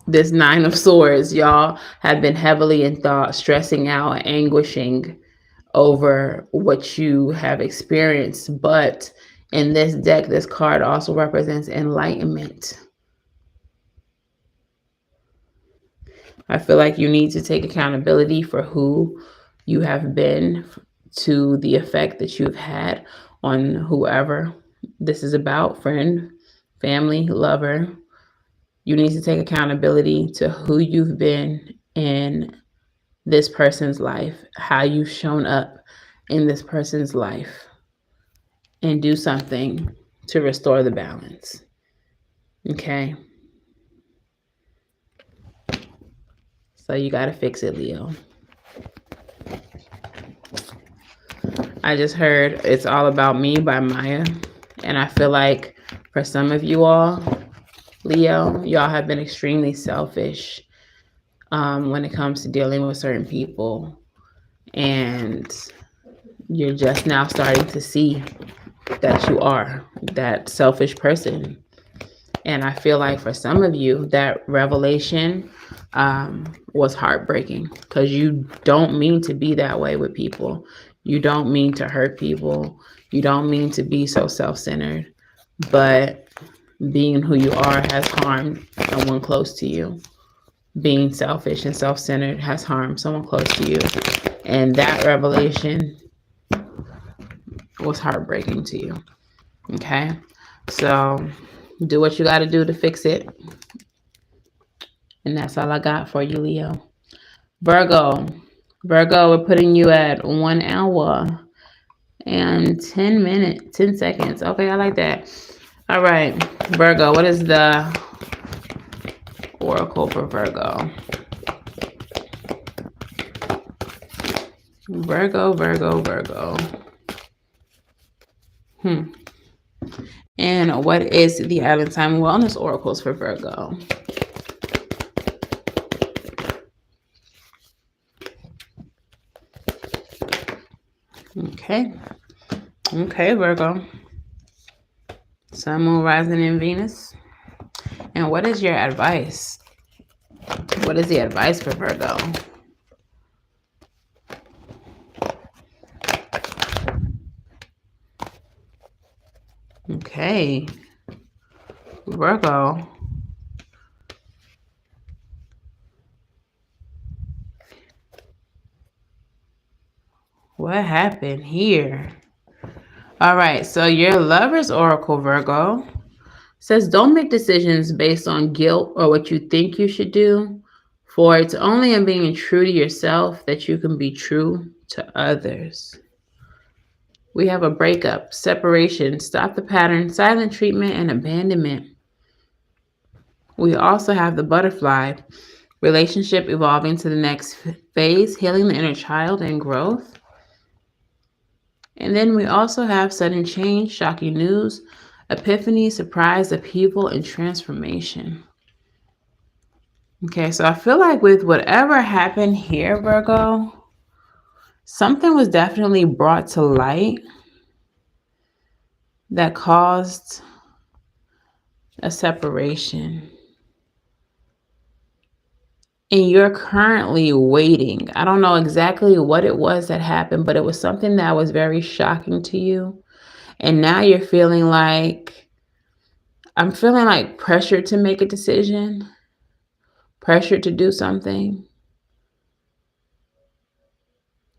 Nine of Swords, y'all have been heavily in thought, stressing out, anguishing over what you have experienced. But in this deck, this card also represents enlightenment. I feel like you need to take accountability for who you have been, to the effect that you've had on whoever this is about, friend, family, lover. You need to take accountability to who you've been in this person's life, how you've shown up in this person's life, and do something to restore the balance. Okay? So you got to fix it, Leo. I just heard It's All About Me by Maya. And I feel like for some of you all, Leo, y'all have been extremely selfish when it comes to dealing with certain people. And you're just now starting to see that you are that selfish person. And I feel like for some of you, that revelation was heartbreaking, because you don't mean to be that way with people. You don't mean to hurt people. You don't mean to be so self-centered. But being who you are has harmed someone close to you. Being selfish and self-centered has harmed someone close to you. And that revelation was heartbreaking to you. Okay? So do what you got to do to fix it. And that's all I got for you, Leo. Virgo, Virgo, we're putting you at 1 hour and 10 seconds. Okay, I like that. All right, Virgo, what is the oracle for Virgo? Virgo. And what is the Island Time Wellness Oracles for Virgo? Okay, Virgo. Sun, Moon, Rising in Venus. And what is your advice? What is the advice for Virgo? Okay, Virgo. What happened here? All right, so your Lover's Oracle, Virgo, says don't make decisions based on guilt or what you think you should do, for it's only in being true to yourself that you can be true to others. We have a breakup, separation, stop the pattern, silent treatment, and abandonment. We also have the butterfly, relationship evolving to the next phase, healing the inner child and growth. And then we also have sudden change, shocking news, epiphany, surprise, upheaval, and transformation. Okay, so I feel like with whatever happened here, Virgo, something was definitely brought to light that caused a separation. And you're currently waiting. I don't know exactly what it was that happened, but it was something that was very shocking to you. And now you're feeling like, I'm feeling like pressure to make a decision, pressure to do something,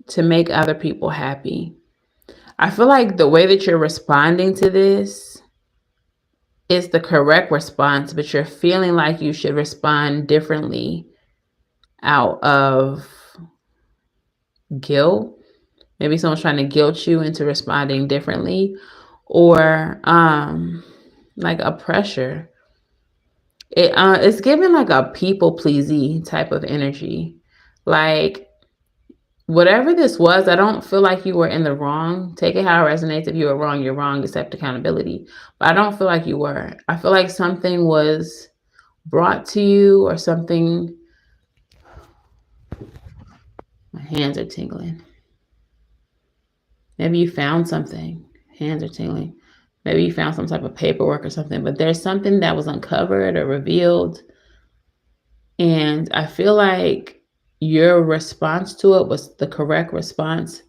to make other people happy. I feel like the way that you're responding to this is the correct response, but you're feeling like you should respond differently out of guilt. Maybe someone's trying to guilt you into responding differently, or like a pressure. It's giving like a people pleasy type of energy. Like whatever this was, I don't feel like you were in the wrong. Take it how it resonates. If you were wrong, you're wrong. Accept accountability. But I don't feel like you were. I feel like something was brought to you or something. My hands are tingling. Maybe you found something. Hands are tingling. Maybe you found some type of paperwork or something, but there's something that was uncovered or revealed. And I feel like your response to it was the correct response,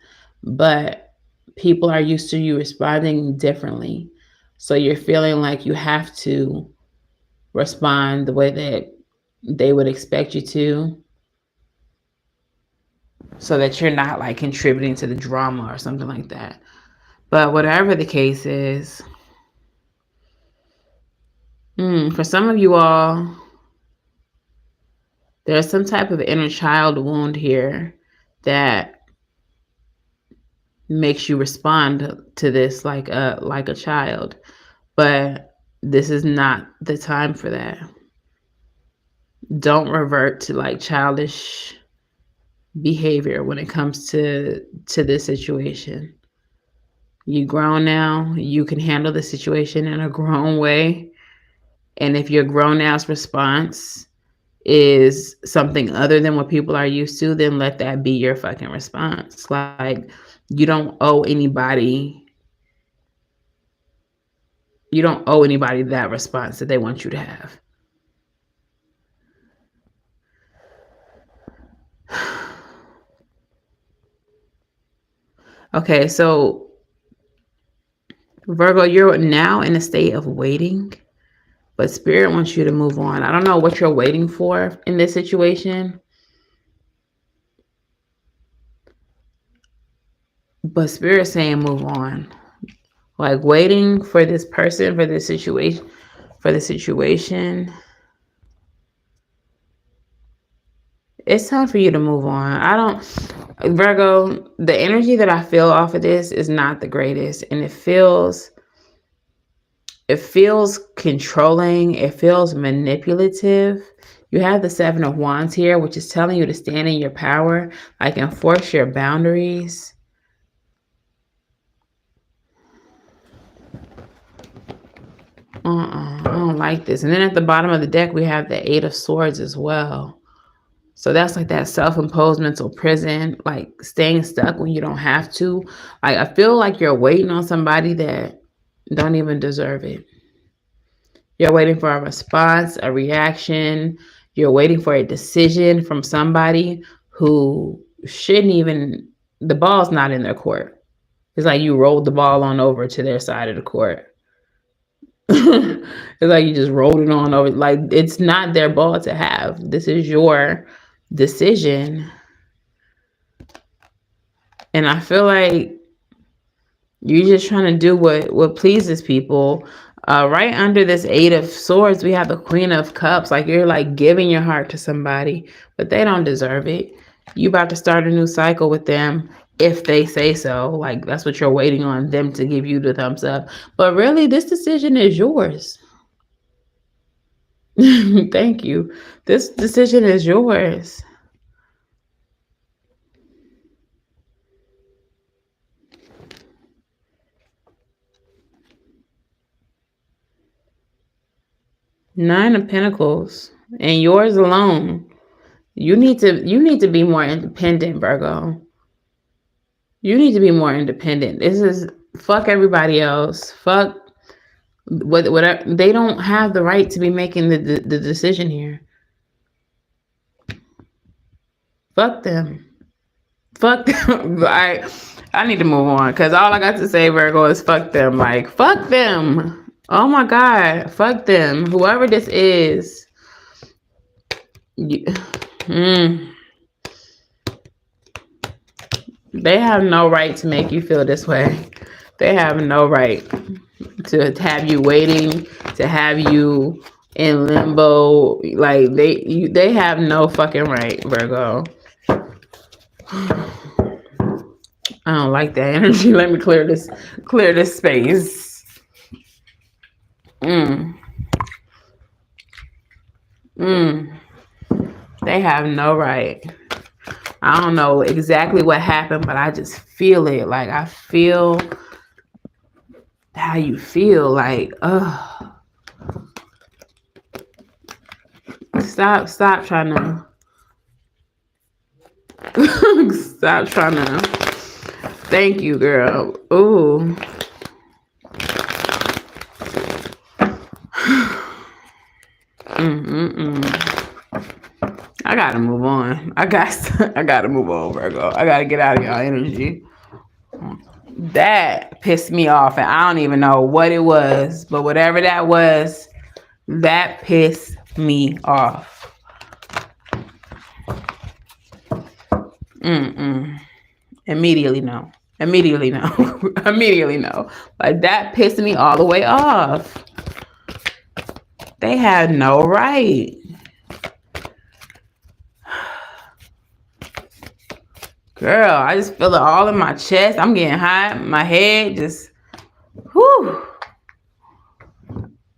but people are used to you responding differently. So you're feeling like you have to respond the way that they would expect you to, so that you're not like contributing to the drama or something like that. But whatever the case is, for some of you all, there's some type of inner child wound here that makes you respond to this like a child. But this is not the time for that. Don't revert to like childish behavior when it comes to this situation. You grown now. You can handle the situation in a grown way. And if your grown ass response is something other than what people are used to, then let that be your fucking response. Like you don't owe anybody that response that they want you to have. Okay, so Virgo, you're now in a state of waiting, but Spirit wants you to move on. I don't know what you're waiting for in this situation, but Spirit's saying move on. Like waiting for this person, for the situation. It's time for you to move on. Virgo, the energy that I feel off of this is not the greatest. And it feels controlling. It feels manipulative. You have the Seven of Wands here, which is telling you to stand in your power, like enforce your boundaries. I don't like this. And then at the bottom of the deck, we have the Eight of Swords as well. So that's like that self-imposed mental prison, like staying stuck when you don't have to. Like, I feel like you're waiting on somebody that don't even deserve it. You're waiting for a response, a reaction. You're waiting for a decision from somebody who shouldn't even, the ball's not in their court. It's like you rolled the ball on over to their side of the court. It's like you just rolled it on over. Like, it's not their ball to have. This is your decision. And I feel like you're just trying to do what pleases people. Right under this Eight of Swords, we have the Queen of Cups. Like, you're like giving your heart to somebody, but they don't deserve it. You about to start a new cycle with them if they say so. Like, that's what you're waiting on them to give you the thumbs up. But really, this decision is yours. Thank you. This decision is yours. Nine of Pentacles, and yours alone. You need to be more independent, Virgo. You need to be more independent. This is fuck everybody else. Fuck whatever. They don't have the right to be making the decision here. Fuck them. Fuck them. I need to move on, because all I got to say, Virgo, is fuck them. Like, fuck them. Oh my God, fuck them. Whoever this is. They have no right to make you feel this way. They have no right to have you waiting, to have you in limbo. Like, they have no fucking right, Virgo. I don't like that energy. Let me clear this space. They have no right. I don't know exactly what happened, but I just feel it. Like, I feel how you feel. Like, ugh. Stop trying to. Stop trying to. Thank you, girl. Ooh. I gotta move on. I gotta move on, Virgo. I gotta get out of y'all energy. That pissed me off, and I don't even know what it was, but whatever that was, that pissed me off. Immediately no. Immediately no. Immediately no. Like, that pissed me all the way off. They had no right. Girl, I just feel it all in my chest. I'm getting hot. My head just, whew.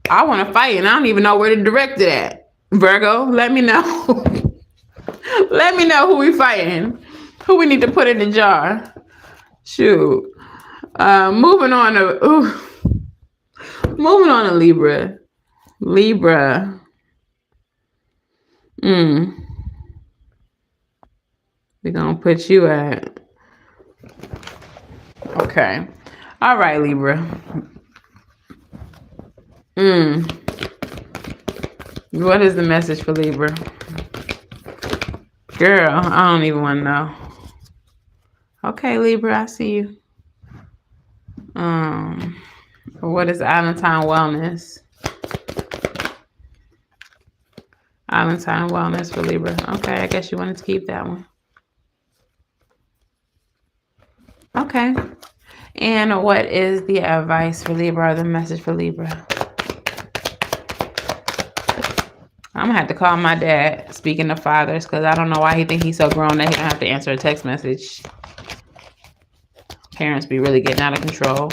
I want to fight, and I don't even know where to direct it at. Virgo, let me know. Let me know who we fighting. Who we need to put in the jar. Shoot. Moving on to Libra. Libra. We're going to put you at. Okay. All right, Libra. What is the message for Libra? Girl, I don't even want to know. Okay, Libra, I see you. What is Valentine Wellness? Valentine Wellness for Libra. Okay, I guess you wanted to keep that one. Okay. And what is the advice for Libra, or the message for Libra? I'm gonna have to call my dad, speaking of fathers, because I don't know why he think he's so grown that he don't have to answer a text message. Parents be really getting out of control,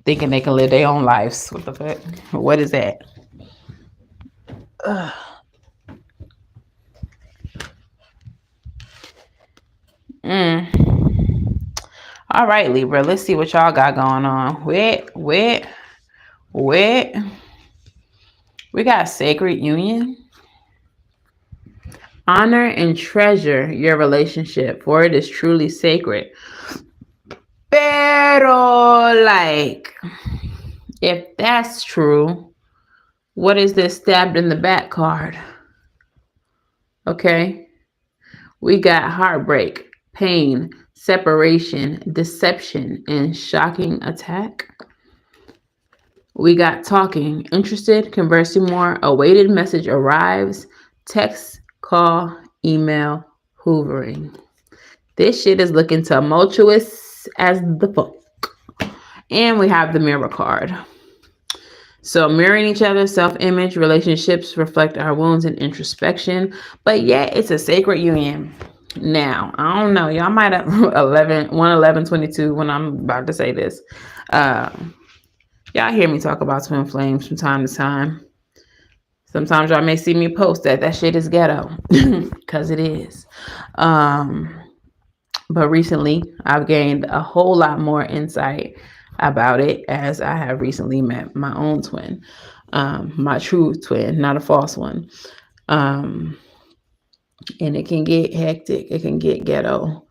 thinking they can live their own lives. What the fuck? What is that? Ugh. All right, Libra. Let's see what y'all got going on. Wait. We got sacred union. Honor and treasure your relationship, for it is truly sacred. Pero, like, if that's true, what is this stabbed in the back card? Okay. We got heartbreak, pain, separation, deception, and shocking attack. We got talking, interested, conversing more, awaited message arrives, text, call, email, hoovering. This shit is looking tumultuous as the fuck. And we have the mirror card. So mirroring each other, self-image, relationships reflect our wounds and introspection, but yet it's a sacred union. Now, I don't know. Y'all might have 11122 when I'm about to say this. Y'all hear me talk about twin flames from time to time. Sometimes y'all may see me post that shit is ghetto, because it is. But recently, I've gained a whole lot more insight about it, as I have recently met my own twin, my true twin, not a false one. And it can get hectic. It can get ghetto.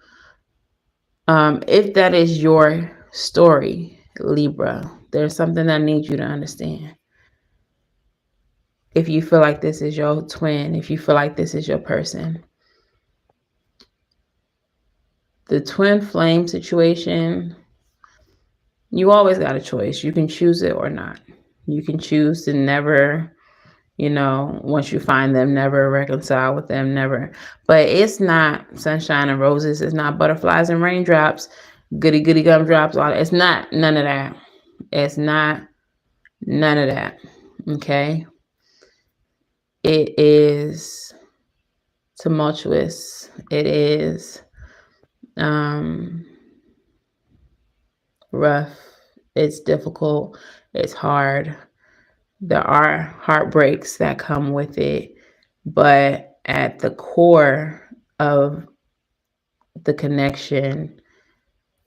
If that is your story, Libra, there's something I need you to understand. If you feel like this is your twin, if you feel like this is your person, the twin flame situation, you always got a choice. You can choose it or not. You can choose to never, once you find them, never reconcile with them, never. But it's not sunshine and roses. It's not butterflies and raindrops, goody gumdrops. All that. It's not none of that. It's not none of that. Okay? It is tumultuous. It is rough. It's difficult. It's hard. There are heartbreaks that come with it, but at the core of the connection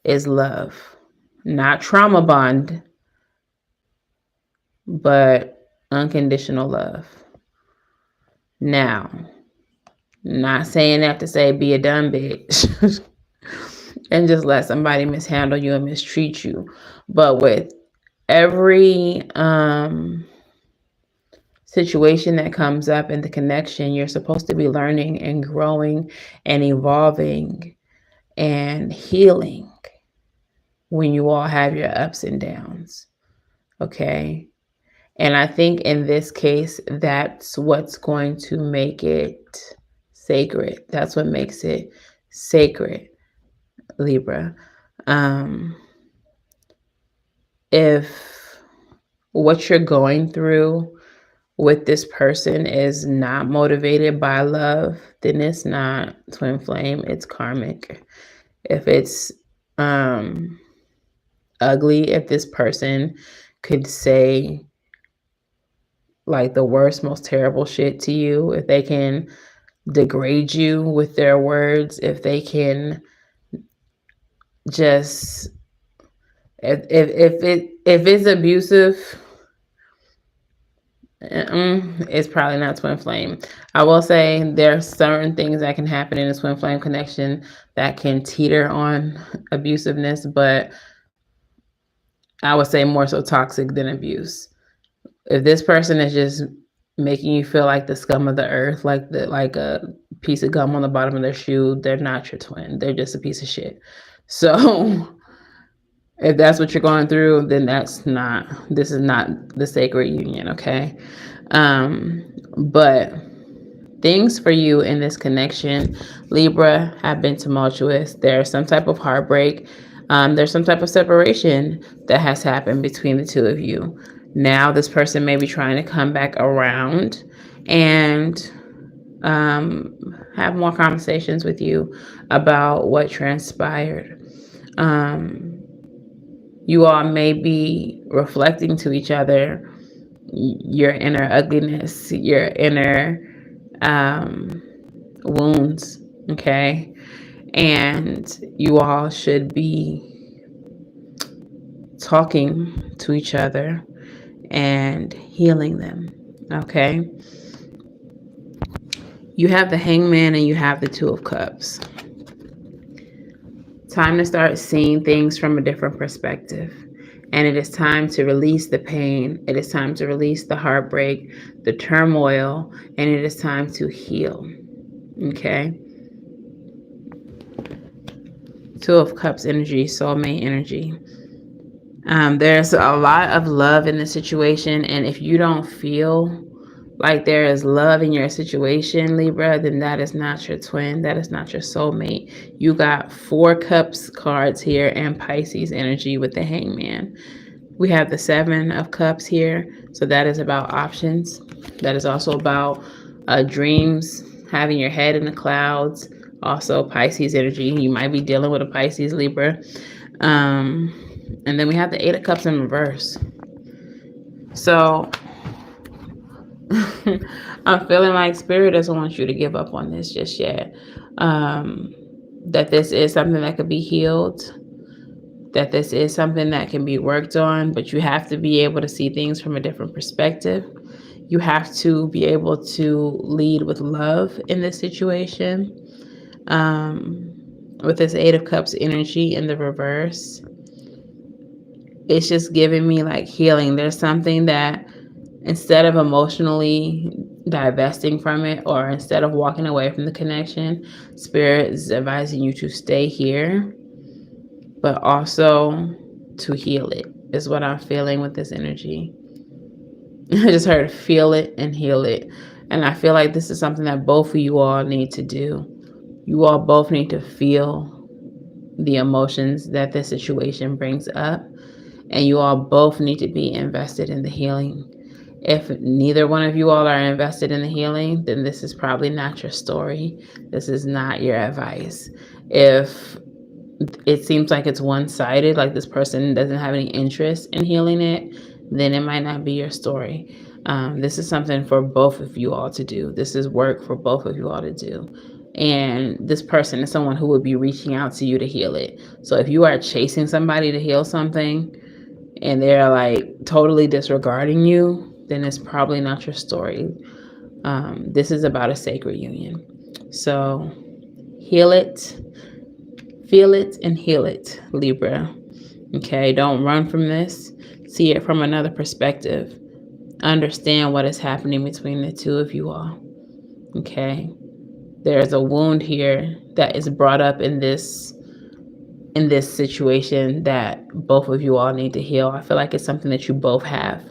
is love, not trauma bond, but unconditional love. Now, not saying that to say be a dumb bitch and just let somebody mishandle you and mistreat you, but with every situation that comes up in the connection, you're supposed to be learning and growing and evolving and healing when you all have your ups and downs. Okay. And I think in this case, that's what's going to make it sacred. That's what makes it sacred, Libra. If what you're going through with this person is not motivated by love, then it's not twin flame, it's karmic. If it's ugly, if this person could say like the worst, most terrible shit to you, if they can degrade you with their words, if they can just if it's abusive, it's probably not twin flame. I will say there are certain things that can happen in a twin flame connection that can teeter on abusiveness, but I would say more so toxic than abuse. If this person is just making you feel like the scum of the earth, like a piece of gum on the bottom of their shoe, they're not your twin. They're just a piece of shit. So if that's what you're going through, then this is not the sacred union, okay? But things for you in this connection, Libra, have been tumultuous. There's some type of heartbreak. There's some type of separation that has happened between the two of you. Now this person may be trying to come back around and have more conversations with you about what transpired. You all may be reflecting to each other your inner ugliness, your inner wounds, okay? And you all should be talking to each other and healing them, okay? You have the Hangman and you have the Two of Cups. Time to start seeing things from a different perspective. And it is time to release the pain. It is time to release the heartbreak, the turmoil, and it is time to heal. Okay? Two of Cups energy, soulmate energy. There's a lot of love in the situation, and if you don't feel like there is love in your situation, Libra, then that is not your twin. That is not your soulmate. You got 4 Cups cards here and Pisces energy with the Hangman. We have the 7 of Cups here. So that is about options. That is also about dreams, having your head in the clouds. Also Pisces energy. You might be dealing with a Pisces, Libra. And then we have the 8 of Cups in reverse. So I'm feeling like Spirit doesn't want you to give up on this just yet. That this is something that could be healed. That this is something that can be worked on, but you have to be able to see things from a different perspective. You have to be able to lead with love in this situation. With this 8 of Cups energy in the reverse, it's just giving me like healing. There's something that instead of emotionally divesting from it, or instead of walking away from the connection, Spirit is advising you to stay here, but also to heal it, is what I'm feeling with this energy. I just heard feel it and heal it. And I feel like this is something that both of you all need to do. You all both need to feel the emotions that this situation brings up. And you all both need to be invested in the healing. If neither one of you all are invested in the healing, then this is probably not your story. This is not your advice. If it seems like it's one-sided, like this person doesn't have any interest in healing it, then it might not be your story. This is something for both of you all to do. This is work for both of you all to do. And this person is someone who would be reaching out to you to heal it. So if you are chasing somebody to heal something and they're like totally disregarding you, then it's probably not your story. This is about a sacred union. So heal it, feel it, and heal it, Libra. Okay, don't run from this. See it from another perspective. Understand what is happening between the two of you all. Okay, there's a wound here that is brought up in this situation that both of you all need to heal. I feel like it's something that you both have.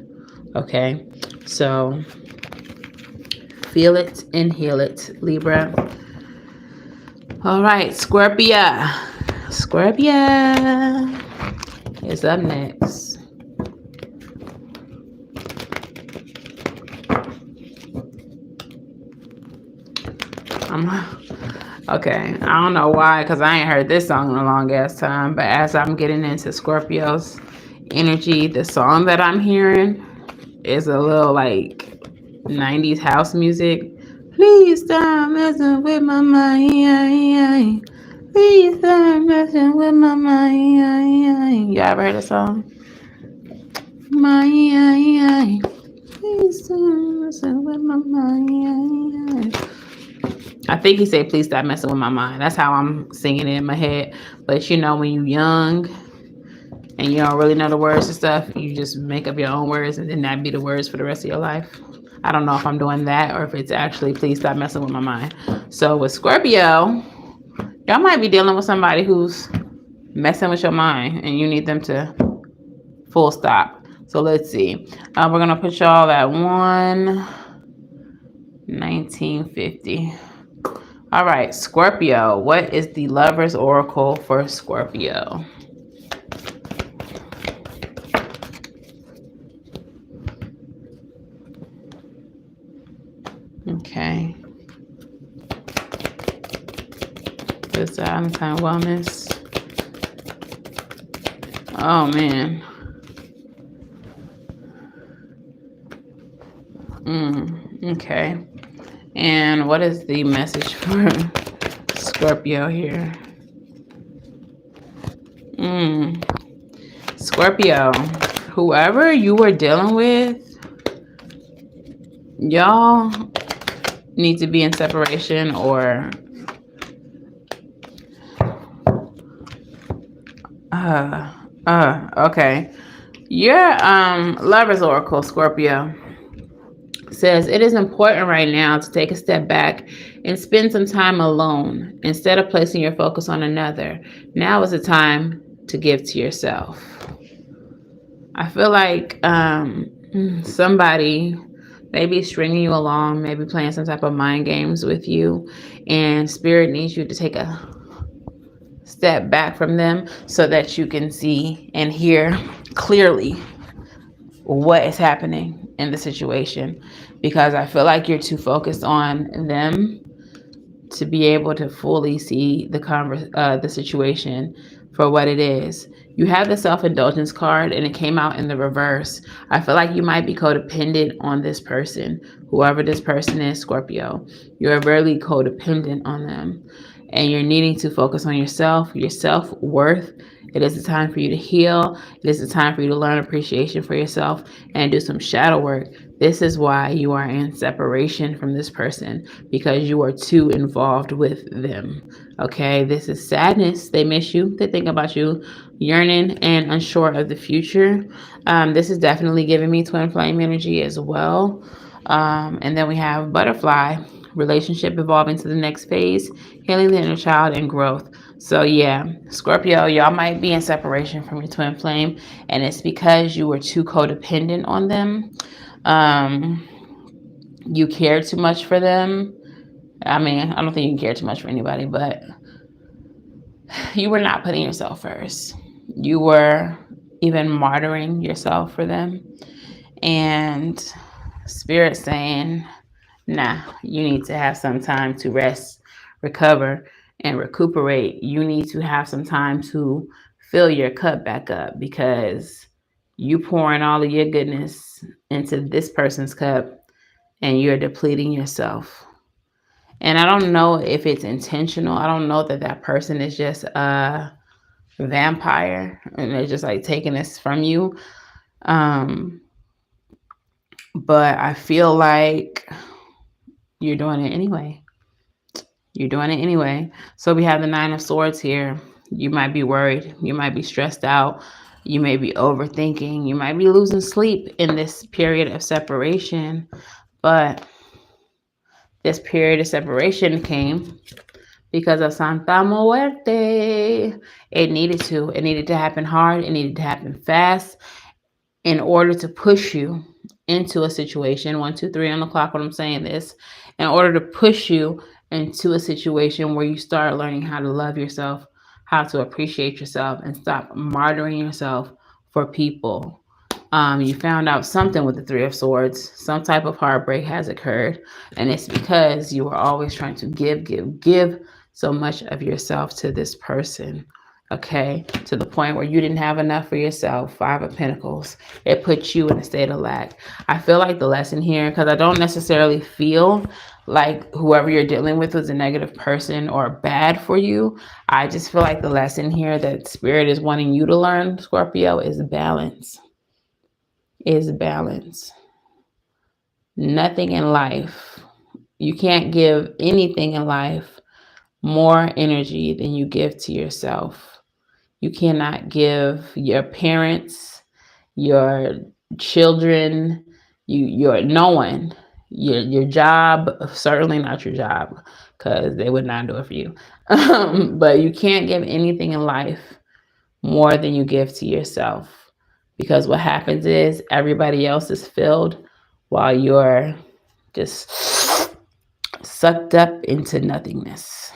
Okay, so feel it and heal it, Libra. All right, Scorpio. Scorpio is up next. Okay, I don't know why, because I ain't heard this song in a long ass time, but as I'm getting into Scorpio's energy, the song that I'm hearing is a little like 90s house music. Please stop messing with my mind. Please stop messing with my mind. You ever heard the song? My please stop messing with my mind. I think he said, please stop messing with my mind. That's how I'm singing it in my head. But you know, when you're young and you don't really know the words and stuff, you just make up your own words and then that be the words for the rest of your life. I don't know if I'm doing that or if it's actually please stop messing with my mind. So with Scorpio, y'all might be dealing with somebody who's messing with your mind and you need them to full stop. So let's see. We're going to put y'all at 1950. All right, Scorpio. What is the Lover's Oracle for Scorpio? Okay. This Valentine wellness. Oh man. Okay. And what is the message for Scorpio here? Scorpio, whoever you were dealing with, y'all need to be in separation or okay. Your Lover's Oracle, Scorpio, says it is important right now to take a step back and spend some time alone instead of placing your focus on another. Now is the time to give to yourself. I feel like somebody maybe stringing you along, maybe playing some type of mind games with you, and Spirit needs you to take a step back from them so that you can see and hear clearly what is happening in the situation, because I feel like you're too focused on them to be able to fully see the situation for what it is. You have the self-indulgence card and it came out in the reverse. I feel like you might be codependent on this person, whoever this person is, Scorpio. You're really codependent on them and you're needing to focus on yourself, your self-worth. It is the time for you to heal. It is the time for you to learn appreciation for yourself and do some shadow work. This is why you are in separation from this person, because you are too involved with them. Okay, this is sadness. They miss you. They think about you, yearning and unsure of the future. This is definitely giving me twin flame energy as well. And then we have butterfly, relationship evolving to the next phase, healing the inner child and growth. So yeah, Scorpio, y'all might be in separation from your twin flame, and it's because you were too codependent on them. You care too much for them. I mean, I don't think you care too much for anybody, but you were not putting yourself first. You were even martyring yourself for them. And Spirit saying, nah, you need to have some time to rest, recover, and recuperate. You need to have some time to fill your cup back up, because you pouring all of your goodness into this person's cup and you're depleting yourself. And I don't know if it's intentional. I don't know that that person is just a vampire and they're just like taking this from you. But I feel like you're doing it anyway. You're doing it anyway. So we have the Nine of Swords here. You might be worried. You might be stressed out. You may be overthinking. You might be losing sleep in this period of separation. But this period of separation came because of Santa Muerte. It needed to. It needed to happen hard. It needed to happen fast in order to push you into a situation. 1, 2, 3 on the clock when I'm saying this. In order to push you into a situation where you start learning how to love yourself, how to appreciate yourself, and stop martyring yourself for people. You found out something with the Three of Swords. Some type of heartbreak has occurred, and it's because you were always trying to give so much of yourself to this person. Okay, to the point where you didn't have enough for yourself. Five of Pentacles. It puts you in a state of lack. I feel like the lesson here, because I don't necessarily feel like whoever you're dealing with was a negative person or bad for you. I just feel like the lesson here that Spirit is wanting you to learn, Scorpio, is balance. Is balance. Nothing in life. You can't give anything in life more energy than you give to yourself. You cannot give your parents, your children, your no one, your job, certainly not your job, because they would not do it for you. But you can't give anything in life more than you give to yourself, because what happens is everybody else is filled while you're just sucked up into nothingness,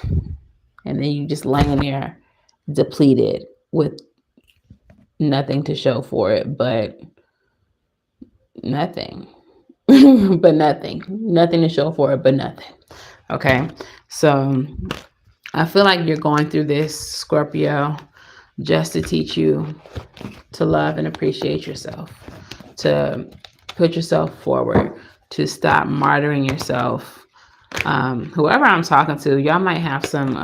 and then you just laying there depleted with nothing to show for it but nothing. but nothing to show for it, but nothing. Okay. So I feel like you're going through this, Scorpio, just to teach you to love and appreciate yourself, to put yourself forward, to stop martyring yourself. Whoever I'm talking to, y'all might have some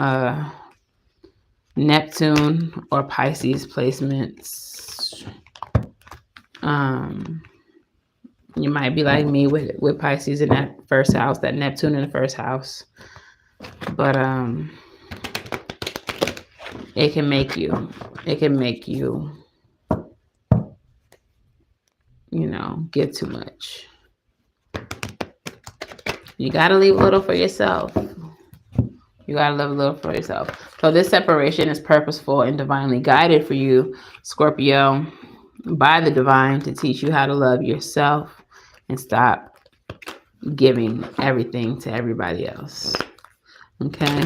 Neptune or Pisces placements. You might be like me with Pisces in that first house, that Neptune in the first house. But it can make you, get too much. You got to leave a little for yourself. So this separation is purposeful and divinely guided for you, Scorpio, by the divine, to teach you how to love yourself and stop giving everything to everybody else. Okay.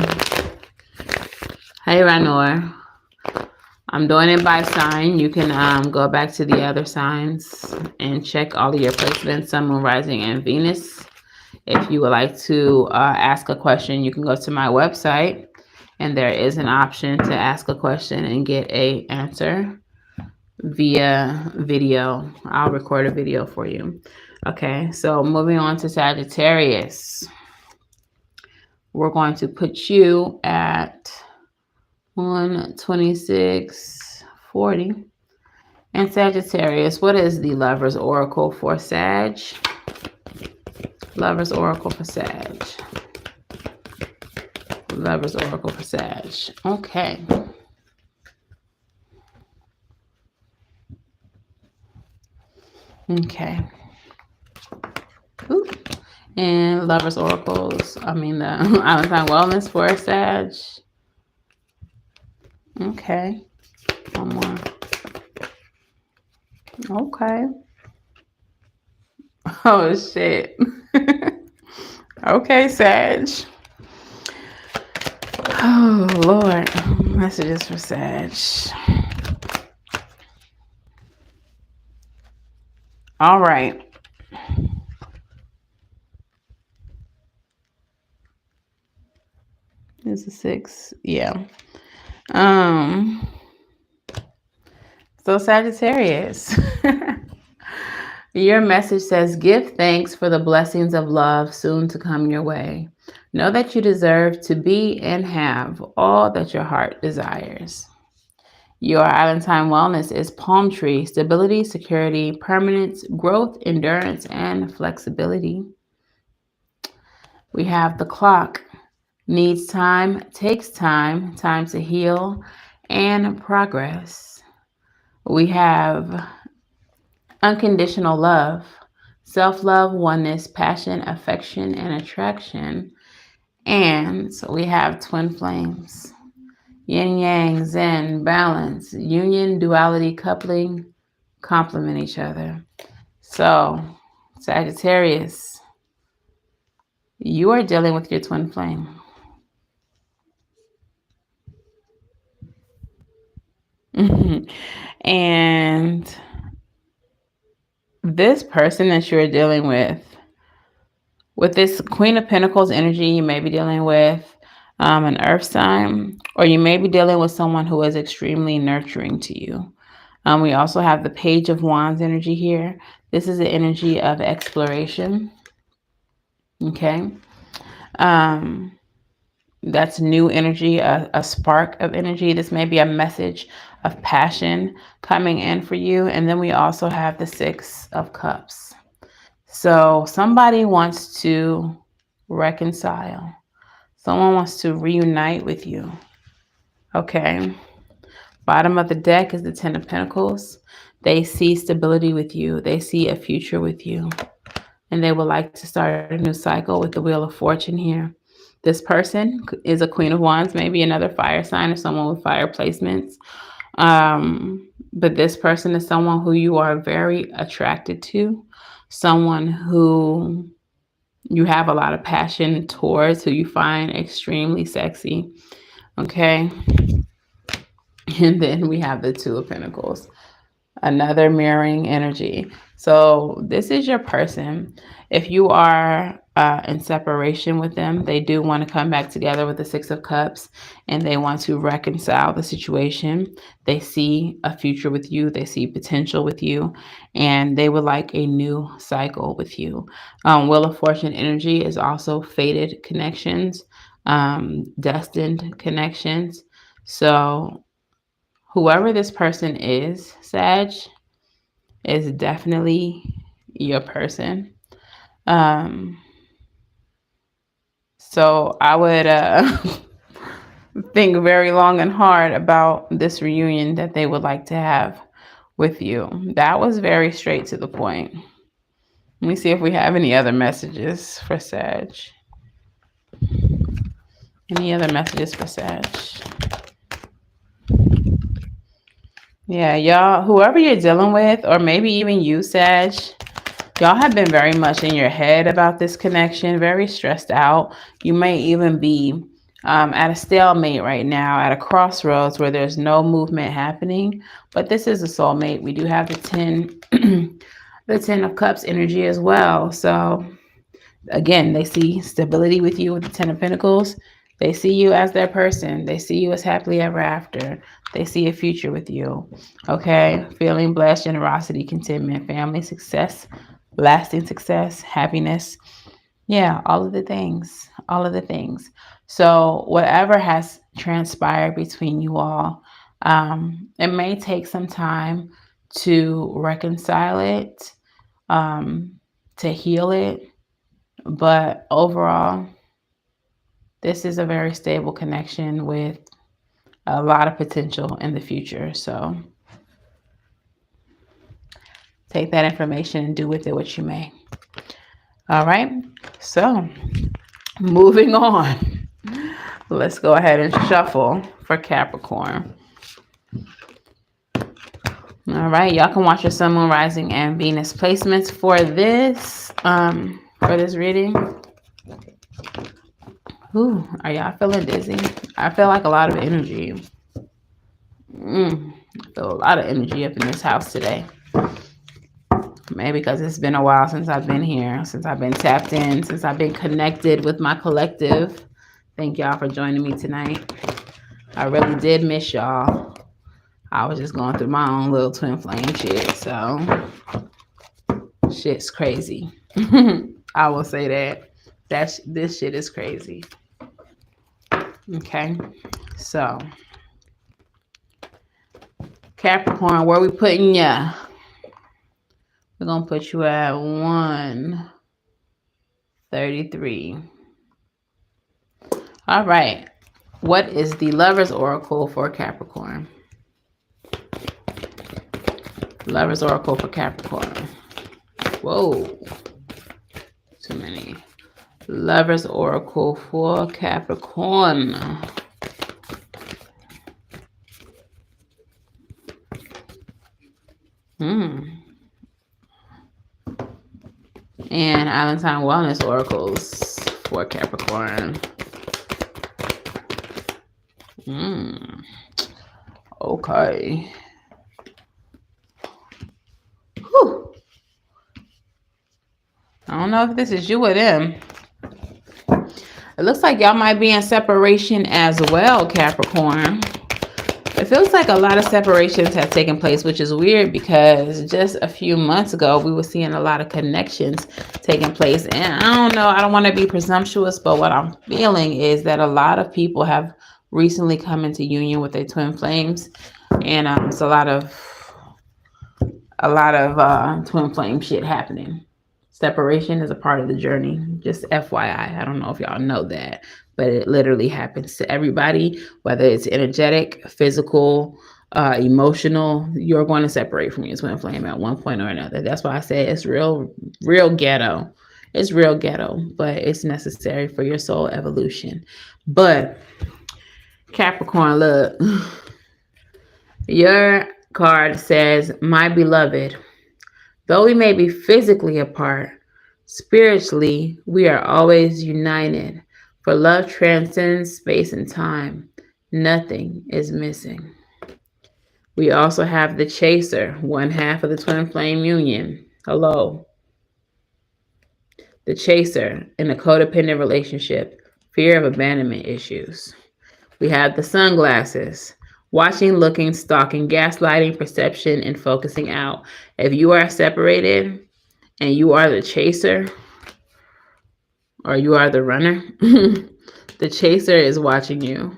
Hey, Ranor. I'm doing it by sign. You can go back to the other signs and check all of your placements, Sun, Moon, Rising, and Venus. If you would like to ask a question, you can go to my website, and there is an option to ask a question and get an answer via video. I'll record a video for you. Okay, so moving on to Sagittarius. We're going to put you at 126.40. And Sagittarius, what is the Lover's Oracle for Sag? Lover's Oracle for Sag. Lover's Oracle for Sag. Okay. Okay. Ooh. And Lover's Oracles, the Valentine Wellness for Sag. Okay. One more. Okay. Oh, shit. Okay, Sag. Oh, Lord. Messages for Sag. All right. It's a 6. Yeah. So Sagittarius. Your message says, give thanks for the blessings of love soon to come your way. Know that you deserve to be and have all that your heart desires. Your Valentine Wellness is palm tree, stability, security, permanence, growth, endurance, and flexibility. We have the clock. Needs time, takes time, time to heal, and progress. We have unconditional love, self-love, oneness, passion, affection, and attraction. And so we have twin flames. Yin yang, zen, balance, union, duality, coupling, complement each other. So, Sagittarius, you are dealing with your twin flame. And this person that you're dealing with this Queen of Pentacles energy, you may be dealing with an earth sign, or you may be dealing with someone who is extremely nurturing to you. We also have the Page of Wands energy here. This is the energy of exploration. Okay. That's new energy, a spark of energy. This may be a message of passion coming in for you. And then we also have the 6 of Cups. So somebody wants to reconcile. Someone wants to reunite with you. Okay. Bottom of the deck is the 10 of Pentacles. They see stability with you. They see a future with you. And they would like to start a new cycle with the Wheel of Fortune here. This person is a Queen of Wands, maybe another fire sign or someone with fire placements. But this person is someone who you are very attracted to, someone who you have a lot of passion towards, who you find extremely sexy. Okay. And then we have the 2 of Pentacles, another mirroring energy. So this is your person. If you are in separation with them, they do want to come back together with the Six of Cups, and they want to reconcile the situation. They see a future with you. They see potential with you, and they would like a new cycle with you. Wheel of Fortune energy is also fated connections, destined connections. So whoever this person is, Sag, is definitely your person. Um, so I would think very long and hard about this reunion that they would like to have with you. That was very straight to the point. Let me see if we have any other messages for Sag. Any other messages for Sag? Yeah, y'all, whoever you're dealing with, or maybe even you, Sag, y'all have been very much in your head about this connection, very stressed out. You may even be at a stalemate right now, at a crossroads where there's no movement happening. But this is a soulmate. We do have the 10, the 10 of Cups energy as well. So again, they see stability with you with the 10 of Pentacles. They see you as their person. They see you as happily ever after. They see a future with you. Okay. Feeling blessed, generosity, contentment, family, success, lasting success, happiness. Yeah, all of the things. All of the things. So whatever has transpired between you all, it may take some time to reconcile it, to heal it. But overall, this is a very stable connection with a lot of potential in the future. So take that information and do with it what you may. All right. So moving on. Let's go ahead and shuffle for Capricorn. All right. Y'all can watch your Sun, Moon, Rising, and Venus placements for this reading. Ooh, are y'all feeling dizzy? I feel like a lot of energy. I feel a lot of energy up in this house today. Maybe because it's been a while since I've been here, since I've been tapped in, since I've been connected with my collective. Thank y'all for joining me tonight. I really did miss y'all. I was just going through my own little twin flame shit, so shit's crazy. I will say that. This shit is crazy. Okay, so Capricorn, where we putting ya? We're gonna put you at 133. All right. What is the Lover's Oracle for Capricorn? Lover's Oracle for Capricorn. Whoa. Too many. Lover's Oracle for Capricorn. And Valentine Wellness Oracles for Capricorn. Okay. Whew. I don't know if this is you or them. It looks like y'all might be in separation as well, Capricorn. It feels like a lot of separations have taken place, which is weird because just a few months ago, we were seeing a lot of connections taking place. And I don't know, I don't want to be presumptuous, but what I'm feeling is that a lot of people have recently come into union with their twin flames. And it's a lot of twin flame shit happening. Separation is a part of the journey. Just FYI. I don't know if y'all know that, but it literally happens to everybody, whether it's energetic, physical, emotional. You're going to separate from your twin flame at one point or another. That's why I say it's real ghetto. It's real ghetto, but it's necessary for your soul evolution. But Capricorn, look, your card says, my beloved, though we may be physically apart, spiritually, we are always united. For love transcends space and time. Nothing is missing. We also have the chaser, one half of the twin flame union. Hello. The chaser in a codependent relationship, fear of abandonment issues. We have the sunglasses, watching, looking, stalking, gaslighting, perception, and focusing out. If you are separated and you are the chaser or you are the runner, the chaser is watching you.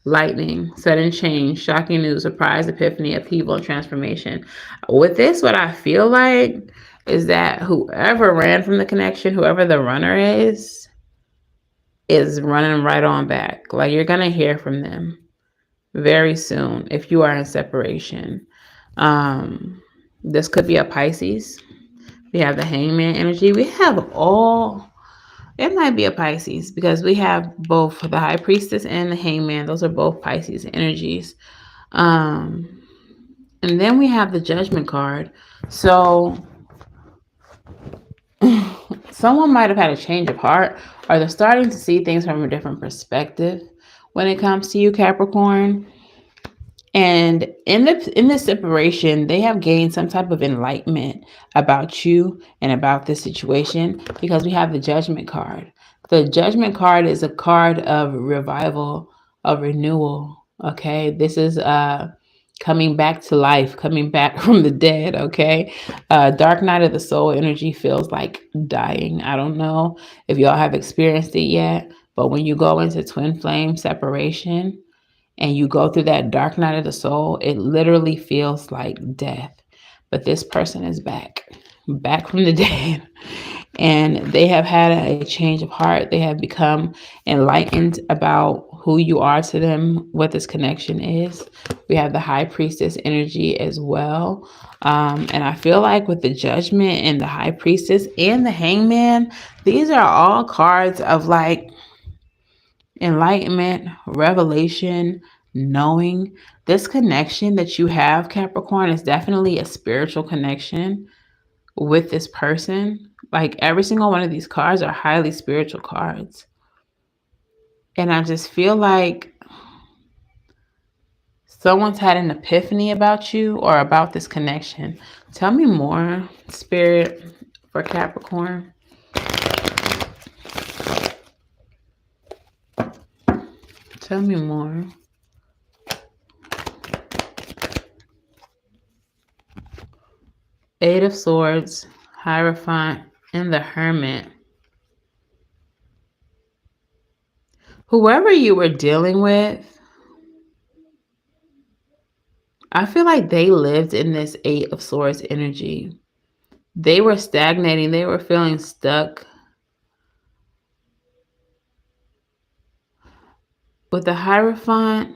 Lightning, sudden change, shocking news, surprise, epiphany, upheaval, and transformation. With this, what I feel like is that whoever ran from the connection, whoever the runner is running right on back. Like, you're going to hear from them very soon if you are in separation. This could be a Pisces. We have the hangman energy. We have all, it might be a Pisces because we have both the high priestess and the hangman. Those are both Pisces energies. And then we have the judgment card. So someone might have had a change of heart, or they're starting to see things from a different perspective when it comes to you, Capricorn. And in this separation, they have gained some type of enlightenment about you and about this situation because we have the judgment card. The judgment card is a card of revival, of renewal. Okay. This is coming back to life, coming back from the dead. Okay. Dark night of the soul energy feels like dying. I don't know if y'all have experienced it yet, but when you go into twin flame separation, and you go through that dark night of the soul, it literally feels like death. But this person is back from the dead. And they have had a change of heart. They have become enlightened about who you are to them, what this connection is. We have the high priestess energy as well. And I feel like with the judgment and the high priestess and the hangman, these are all cards of like enlightenment, revelation, knowing. This connection that you have, Capricorn, is definitely a spiritual connection with this person. Like every single one of these cards are highly spiritual cards. And I just feel like someone's had an epiphany about you or about this connection. Tell me more, Spirit, for Capricorn. Tell me more. Eight of Swords, Hierophant, and the Hermit. Whoever you were dealing with, I feel like they lived in this Eight of Swords energy. They were stagnating. They were feeling stuck. With the Hierophant,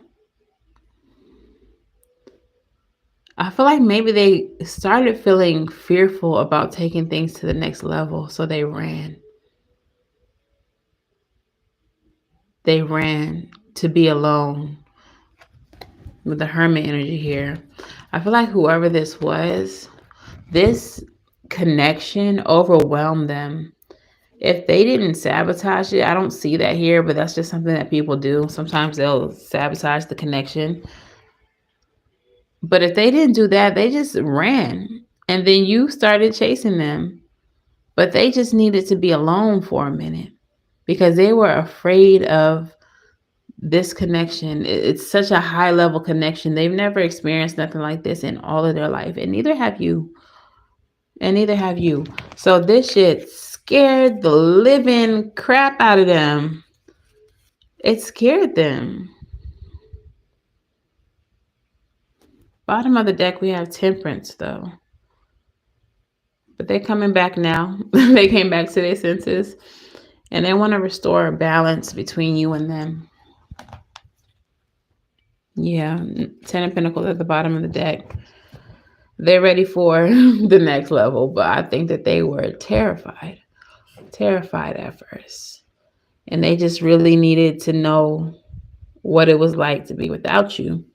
I feel like maybe they started feeling fearful about taking things to the next level, so they ran. They ran to be alone. With the Hermit energy here, I feel like whoever this was, this connection overwhelmed them. If they didn't sabotage it, I don't see that here, but that's just something that people do. Sometimes they'll sabotage the connection. But if they didn't do that, they just ran. And then you started chasing them. But they just needed to be alone for a minute because they were afraid of this connection. It's such a high level connection. They've never experienced nothing like this in all of their life. And neither have you. So this shit scared the living crap out of them. It scared them. Bottom of the deck, we have Temperance, though. But they're coming back now. They came back to their senses. And they want to restore a balance between you and them. Yeah, Ten of Pentacles at the bottom of the deck. They're ready for the next level. But I think that they were terrified at first. And they just really needed to know what it was like to be without you,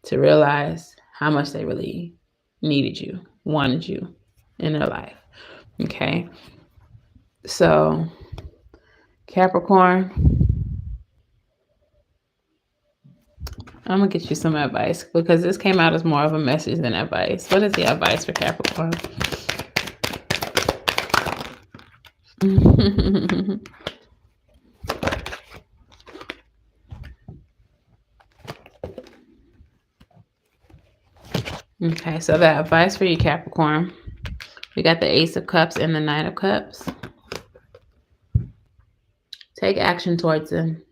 to realize how much they really needed you, wanted you in their life. Okay. So, Capricorn, I'm going to get you some advice because this came out as more of a message than advice. What is the advice for Capricorn? Okay, so the advice for you, Capricorn. We got the Ace of Cups and the Knight of Cups. Take action towards them.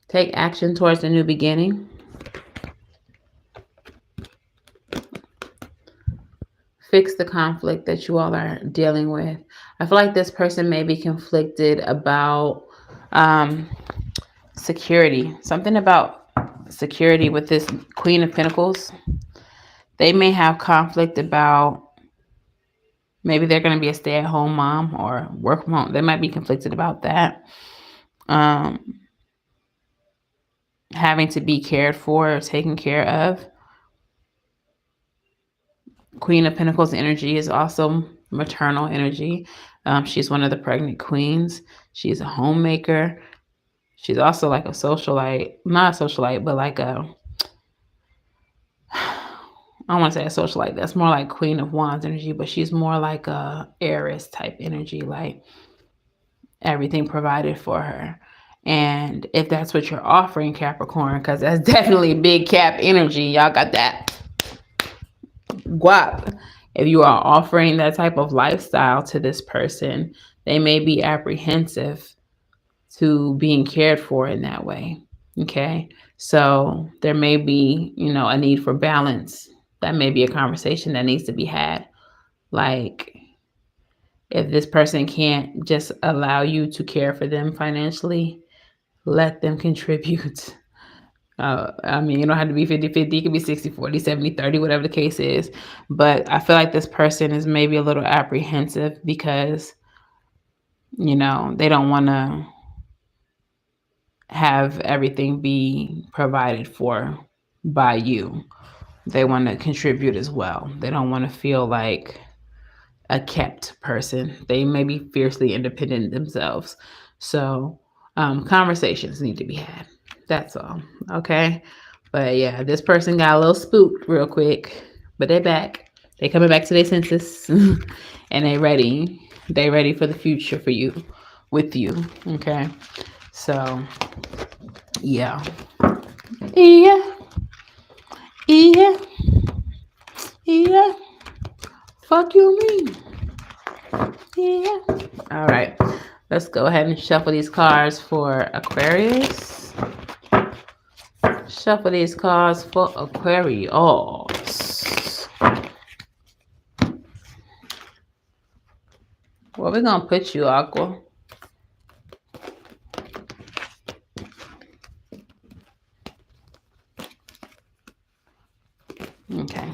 Take action towards a new beginning. Fix the conflict that you all are dealing with. I feel like this person may be conflicted about security. Something about security with this Queen of Pentacles. They may have conflict about maybe they're going to be a stay-at-home mom or work from home. They might be conflicted about that. Having to be cared for or taken care of. Queen of Pentacles energy is also maternal energy. She's one of the pregnant queens. She's a homemaker. She's also like a socialite. Not a socialite, but like a... I don't want to say a socialite. That's more like Queen of Wands energy, but she's more like a Aries type energy, like everything provided for her. And if that's what you're offering, Capricorn, because that's definitely big cap energy. Y'all got that guap. If you are offering that type of lifestyle to this person, they may be apprehensive to being cared for in that way. Okay. So there may be, a need for balance. That may be a conversation that needs to be had. Like, if this person can't just allow you to care for them financially, let them contribute. You don't have to be 50-50. It could be 60-40, 70-30, whatever the case is. But I feel like this person is maybe a little apprehensive because, they don't want to have everything be provided for by you. They want to contribute as well. They don't want to feel like a kept person. They may be fiercely independent themselves. So conversations need to be had. That's all. Okay. But yeah, this person got a little spooked real quick, but they back. They coming back to their senses and they ready. They ready for the future for you, with you. Okay. So yeah. Yeah. Yeah. Yeah. Fuck you mean. Yeah. All right. Let's go ahead and shuffle these cards for Aquarius. Shuffle these cards for Aquarius. Where we gonna put you, Aqua? Okay.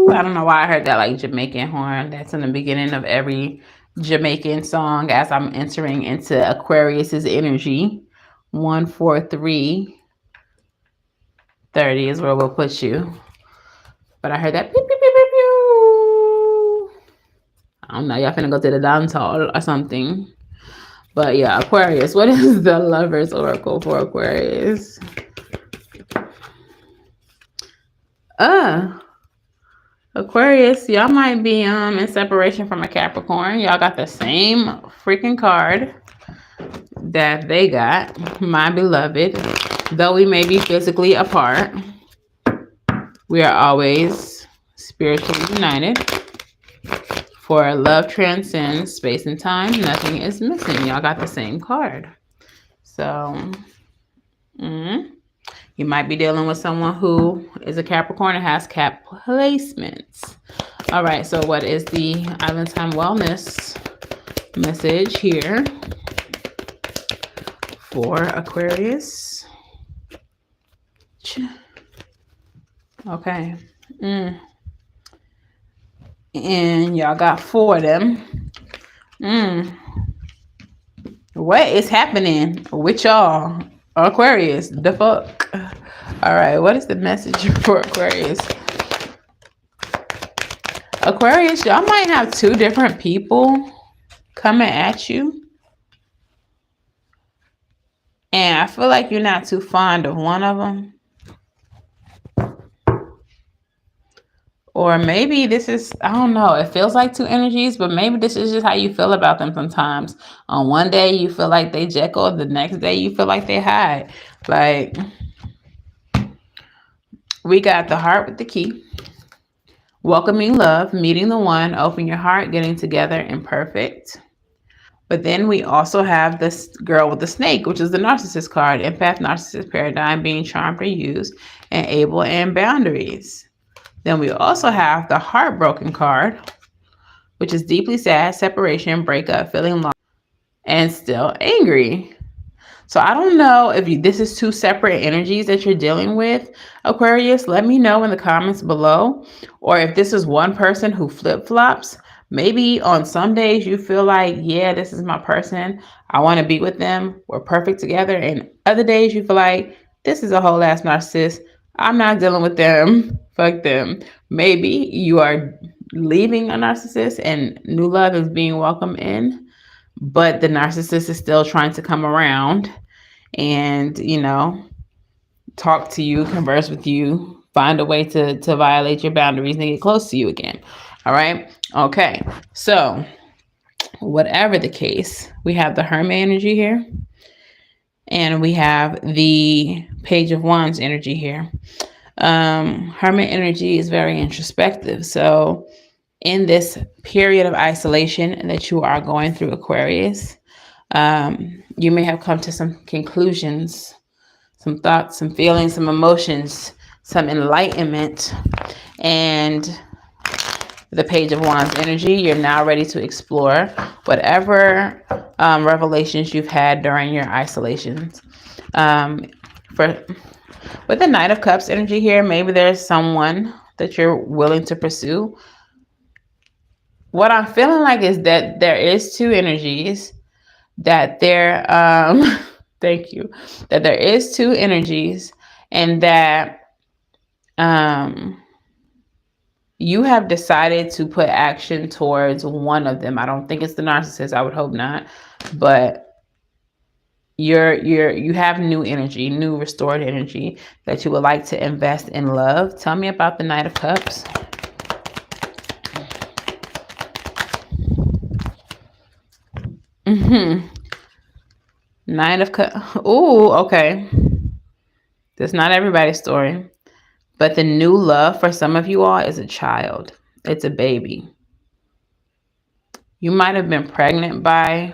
I don't know why I heard that like Jamaican horn. That's in the beginning of every Jamaican song as I'm entering into Aquarius's energy. 1, 4, 3, 30 is where we'll put you. But I heard that pew, pew, pew, pew, pew. I don't know. Y'all finna go to the dance hall or something. But yeah, Aquarius. What is the Lover's Oracle for Aquarius? Aquarius, y'all might be in separation from a Capricorn. Y'all got the same freaking card that they got, my beloved. Though we may be physically apart, we are always spiritually united. For love transcends space and time, nothing is missing. Y'all got the same card. So, you might be dealing with someone who is a Capricorn and has Cap placements. All right, so what is the Island Time Wellness message here for Aquarius? Okay. And y'all got 4 of them. What is happening with y'all? Aquarius, the fuck? All right, what is the message for Aquarius? Aquarius, y'all might have 2 different people coming at you. And I feel like you're not too fond of one of them. Or maybe this is, I don't know, it feels like two energies, but maybe this is just how you feel about them sometimes. On one day, you feel like they Jekyll, the next day, you feel like they Hyde. Like, we got the heart with the key. Welcoming love, meeting the one, open your heart, getting together, imperfect. But then we also have this girl with the snake, which is the narcissist card, empath narcissist paradigm, being charmed or used, and able and boundaries. Then we also have the heartbroken card, which is deeply sad, separation, breakup, feeling lost, and still angry. So I don't know if this is two separate energies that you're dealing with, Aquarius. Let me know in the comments below. Or if this is one person who flip-flops. Maybe on some days you feel like, yeah, this is my person. I want to be with them. We're perfect together. And other days you feel like, this is a whole ass narcissist. I'm not dealing with them. Fuck them. Maybe you are leaving a narcissist and new love is being welcomed in, but the narcissist is still trying to come around and, talk to you, converse with you, find a way to violate your boundaries and get close to you again. All right. Okay. So whatever the case, we have the Hermit energy here, and we have the Page of Wands energy here. Hermit energy is very introspective. So in this period of isolation that you are going through, Aquarius, you may have come to some conclusions, some thoughts, some feelings, some emotions, some enlightenment. And the Page of Wands energy, you're now ready to explore whatever revelations you've had during your isolations. With the Knight of Cups energy here, maybe there's someone that you're willing to pursue. What I'm feeling like is that there is two energies, that there thank you, that there is two energies, and that you have decided to put action towards one of them. I don't think it's the narcissist. I would hope not, but you have new energy, new restored energy that you would like to invest in love. Tell me about the Knight of Cups. Nine of Cups. Ooh, okay. That's not everybody's story. But the new love for some of you all is a child. It's a baby. You might have been pregnant by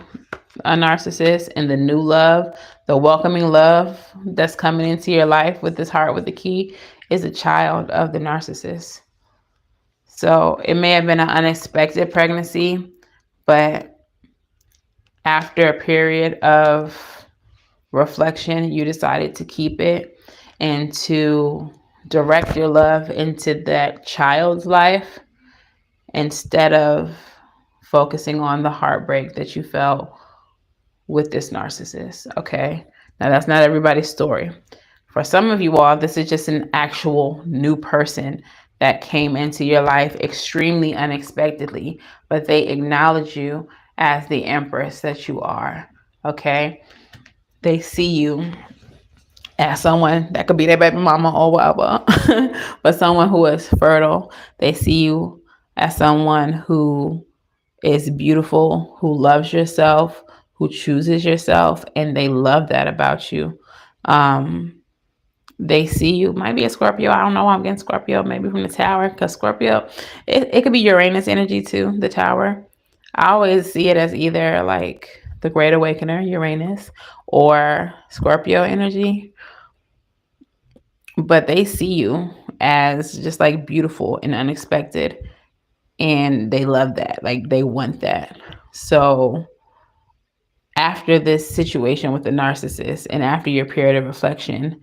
a narcissist, and the new love, the welcoming love that's coming into your life with this heart with the key, is a child of the narcissist. So it may have been an unexpected pregnancy, but after a period of reflection, you decided to keep it and to direct your love into that child's life instead of focusing on the heartbreak that you felt with this narcissist. Okay. Now that's not everybody's story. For some of you all, this is just an actual new person that came into your life extremely unexpectedly, but they acknowledge you as the Empress that you are. Okay. They see you as someone that could be their baby mama or whatever, but someone who is fertile. They see you as someone who is beautiful, who loves yourself, who chooses yourself, and they love that about you. They see you, might be a Scorpio. I don't know why I'm getting Scorpio, maybe from the Tower, because Scorpio, it could be Uranus energy too, the Tower. I always see it as either like the Great Awakener, Uranus, or Scorpio energy. But they see you as just like beautiful and unexpected, and they love that. Like they want that. So after this situation with the narcissist and after your period of reflection,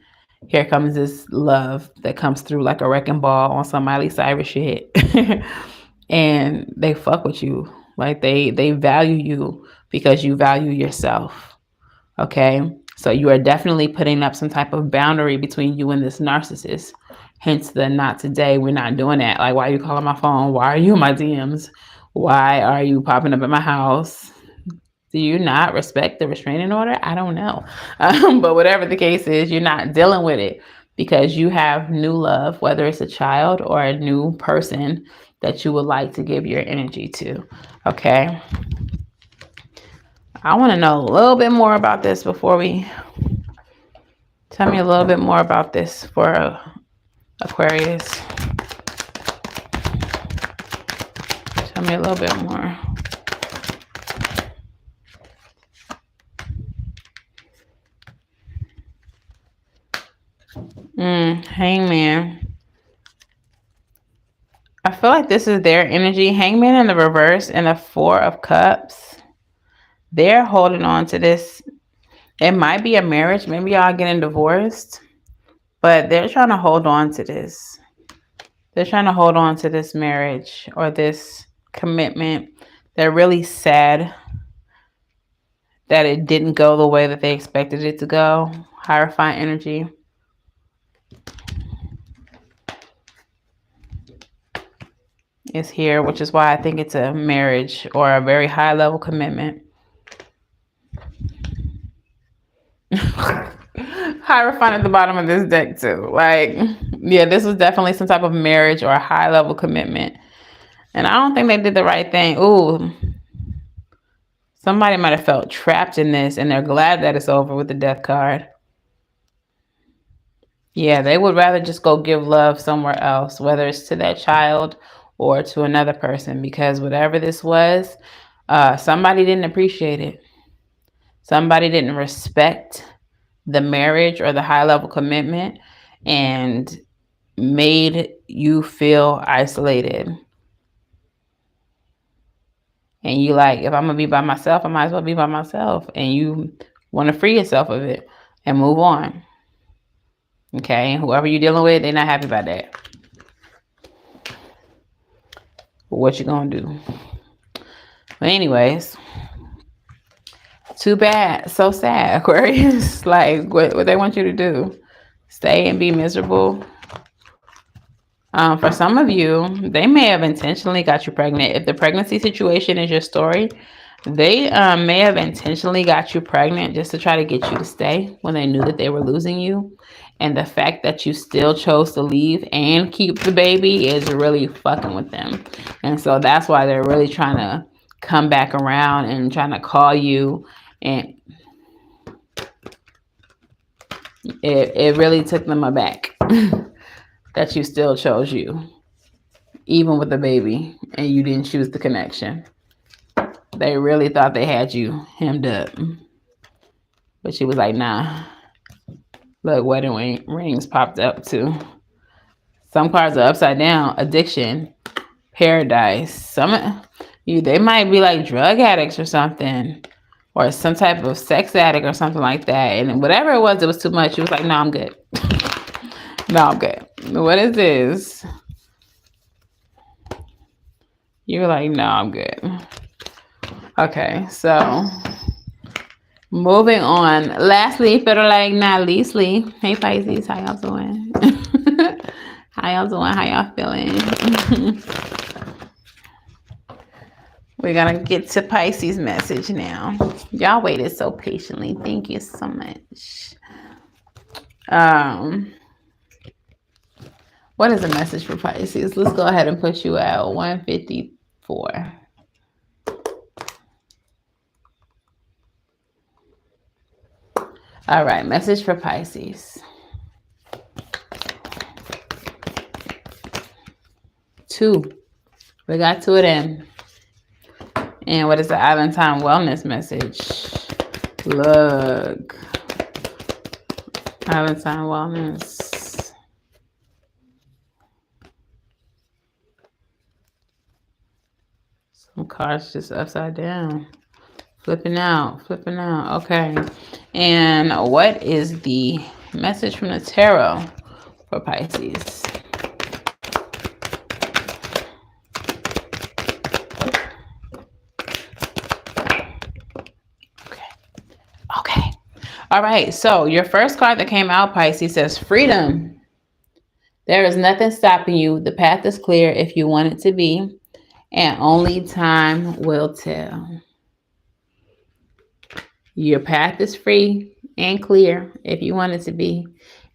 here comes this love that comes through like a wrecking ball on some Miley Cyrus shit. And they fuck with you. Like they value you because you value yourself. Okay. So you are definitely putting up some type of boundary between you and this narcissist. Hence the not today, we're not doing that. Like, why are you calling my phone? Why are you in my DMs? Why are you popping up at my house? Do you not respect the restraining order? I don't know. But whatever the case is, you're not dealing with it because you have new love, whether it's a child or a new person that you would like to give your energy to. Okay. I want to know a little bit more about this before we tell me a little bit more about this for Aquarius. Tell me a little bit more. Hangman. I feel like this is their energy. Hangman in the reverse and the Four of Cups. They're holding on to this. It might be a marriage. Maybe y'all getting divorced. But they're trying to hold on to this. They're trying to hold on to this marriage or this commitment. They're really sad that it didn't go the way that they expected it to go. Hierophant energy. Is here, which is why I think it's a marriage or a very high level commitment. Hierophant at the bottom of this deck too. Like, yeah, this was definitely some type of marriage or a high level commitment. And I don't think they did the right thing. Ooh. Somebody might have felt trapped in this and they're glad that it's over with the Death card. Yeah, they would rather just go give love somewhere else, whether it's to that child or to another person, because whatever this was, somebody didn't appreciate it. Somebody didn't respect the marriage or the high level commitment and made you feel isolated. And you like, if I'm going to be by myself, I might as well be by myself. And you want to free yourself of it and move on. Okay, and whoever you're dealing with, they're not happy about that. But what you gonna do? But anyways, too bad. So sad, Aquarius. Like, what they want you to do? Stay and be miserable. For some of you, they may have intentionally got you pregnant. If the pregnancy situation is your story, they may have intentionally got you pregnant just to try to get you to stay when they knew that they were losing you. And the fact that you still chose to leave and keep the baby is really fucking with them. And so that's why they're really trying to come back around and trying to call you. And it really took them aback that you still chose you, even with the baby, and you didn't choose the connection. They really thought they had you hemmed up. But she was like, nah. Look, wedding rings popped up too. Some cards are upside down. Addiction, paradise. They might be like drug addicts or something, or some type of sex addict or something like that. And whatever it was too much. She was like, no, I'm good. No, I'm good. What is this? You're like, no, I'm good. Okay, so moving on. Lastly, pero like not leastly. Hey Pisces, how y'all doing? How y'all doing? How y'all feeling? We're gonna get to Pisces message now. Y'all waited so patiently. Thank you so much. What is the message for Pisces? Let's go ahead and push you out. 154. All right, message for Pisces. 2. We got to it in. And what is the Island Time Wellness message? Look. Island Time Wellness. Some cards just upside down. Flipping out. Okay. And what is the message from the tarot for Pisces? Okay. All right. So your first card that came out, Pisces, says freedom. There is nothing stopping you. The path is clear if you want it to be, and only time will tell. Your path is free and clear if you want it to be,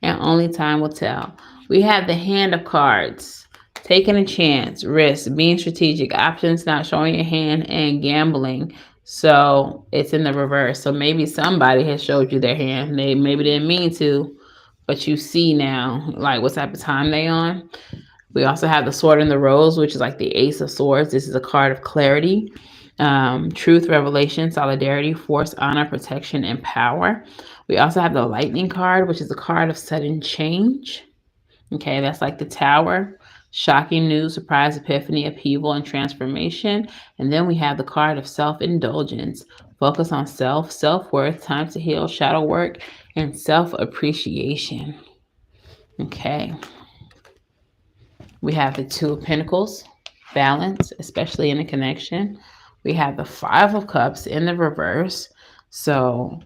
and only time will tell. We have the Hand of Cards, taking a chance, risk, being strategic, options, not showing your hand, and gambling. So it's in the reverse. So maybe somebody has showed you their hand. They maybe didn't mean to, but you see now like what type of time they on. We also have the Sword and the Rose, which is like the Ace of Swords. This is a card of clarity, truth, revelation, solidarity, force, honor, protection, and power. We also have the Lightning card, which is a card of sudden change. Okay, that's like the Tower, shocking news, surprise, epiphany, upheaval, and transformation. And then we have the card of self-indulgence, focus on self, self-worth, time to heal, shadow work, and self-appreciation. Okay. We have the Two of Pentacles, balance, especially in a connection. We have the Five of Cups in the reverse. So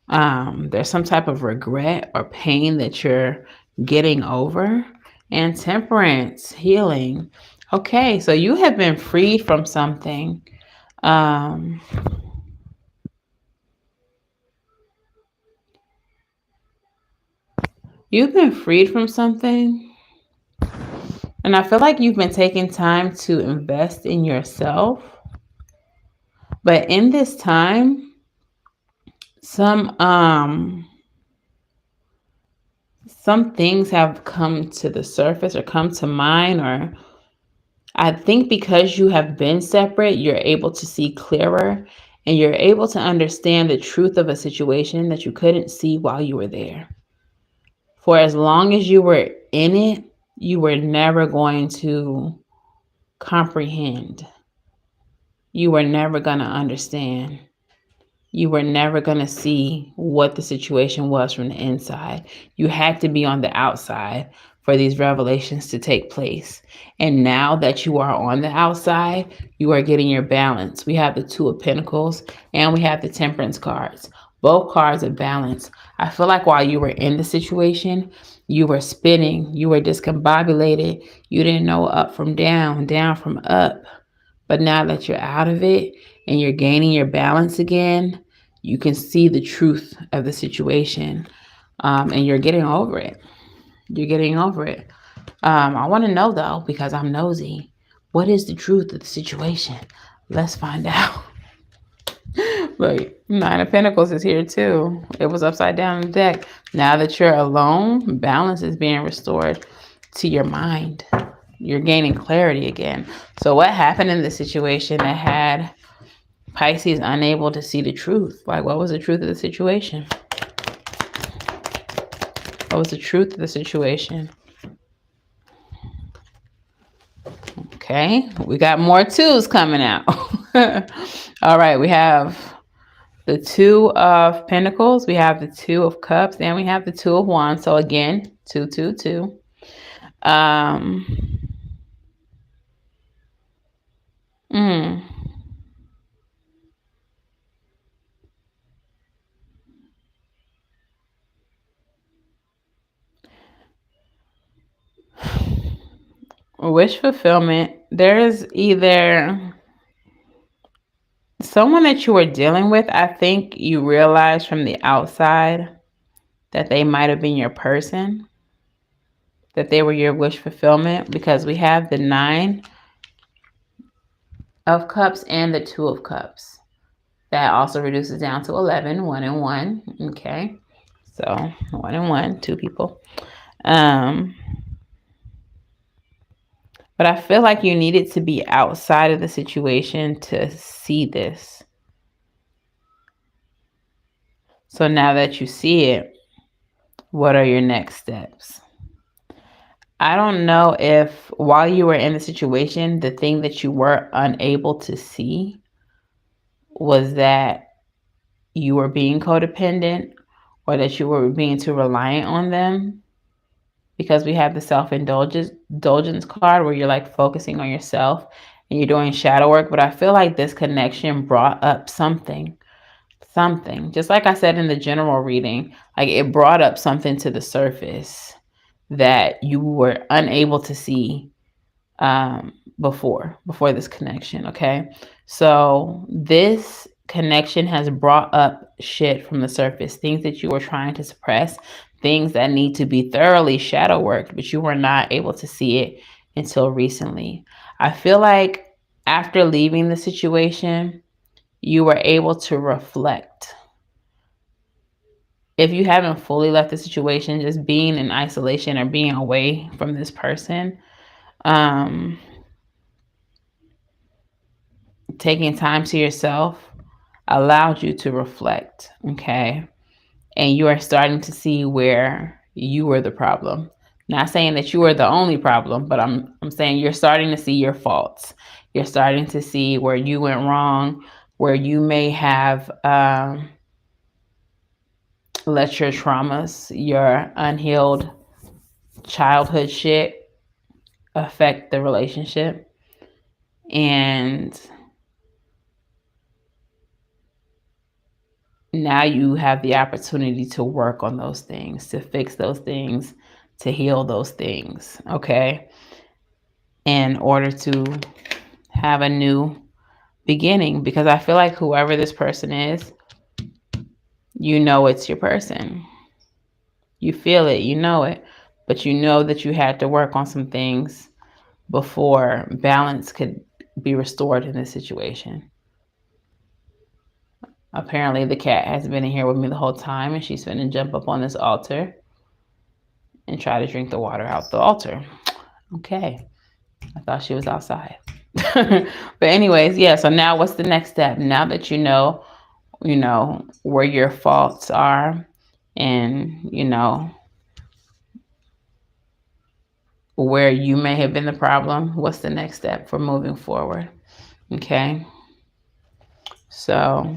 there's some type of regret or pain that you're getting over. And Temperance, healing. Okay, so you have been freed from something. You've been freed from something. And I feel like you've been taking time to invest in yourself. But in this time, some things have come to the surface or come to mind, or I think because you have been separate, you're able to see clearer and you're able to understand the truth of a situation that you couldn't see while you were there. For as long as you were in it, you were never going to comprehend. You were never going to understand. You were never going to see what the situation was from the inside. You had to be on the outside for these revelations to take place. And now that you are on the outside, you are getting your balance. We have the Two of Pentacles and we have the Temperance cards. Both cards of balance. I feel like while you were in the situation, you were spinning, you were discombobulated. You didn't know up from down, down from up. But now that you're out of it and you're gaining your balance again, you can see the truth of the situation, and you're getting over it. You're getting over it. I want to know, though, because I'm nosy, what is the truth of the situation? Let's find out. But Nine of Pentacles is here, too. It was upside down in the deck. Now that you're alone, balance is being restored to your mind. You're gaining clarity again. So what happened in the situation that had Pisces unable to see the truth? Like, what was the truth of the situation? What was the truth of the situation? Okay, we got more twos coming out. All right, we have the Two of Pentacles, we have the Two of Cups, and we have the Two of Wands. So again, 2, 2, 2. Wish fulfillment. There's either someone that you were dealing with. I think you realized from the outside that they might have been your person, that they were your wish fulfillment, because we have the Nine of Cups and the Two of Cups. That also reduces down to 11, 1 and 1. Okay, so 1 and 1, two people. But I feel like you needed to be outside of the situation to see this. So now that you see it, what are your next steps? I don't know if while you were in the situation, the thing that you were unable to see was that you were being codependent or that you were being too reliant on them. Because we have the self-indulgence card where you're like focusing on yourself and you're doing shadow work. But I feel like this connection brought up something. Just like I said in the general reading, like it brought up something to the surface that you were unable to see before this connection. Okay, so this connection has brought up shit from the surface, things that you were trying to suppress, things that need to be thoroughly shadow worked, but you were not able to see it until recently. I feel like after leaving the situation, you were able to reflect. If you haven't fully left the situation, just being in isolation or being away from this person, taking time to yourself allowed you to reflect, okay? And you are starting to see where you were the problem. Not saying that you were the only problem, but I'm saying you're starting to see your faults. You're starting to see where you went wrong, where you may have let your traumas, your unhealed childhood shit affect the relationship. And now you have the opportunity to work on those things, to fix those things, to heal those things, okay? In order to have a new beginning. Because I feel like whoever this person is, you know it's your person. You feel it, you know it, but you know that you had to work on some things before balance could be restored in this situation. Apparently the cat has been in here with me the whole time, and she's finna jump up on this altar and try to drink the water out the altar. Okay. I thought she was outside. But anyways, yeah, so now what's the next step? Now that you know where your faults are, and where you may have been the problem, what's the next step for moving forward? Okay. So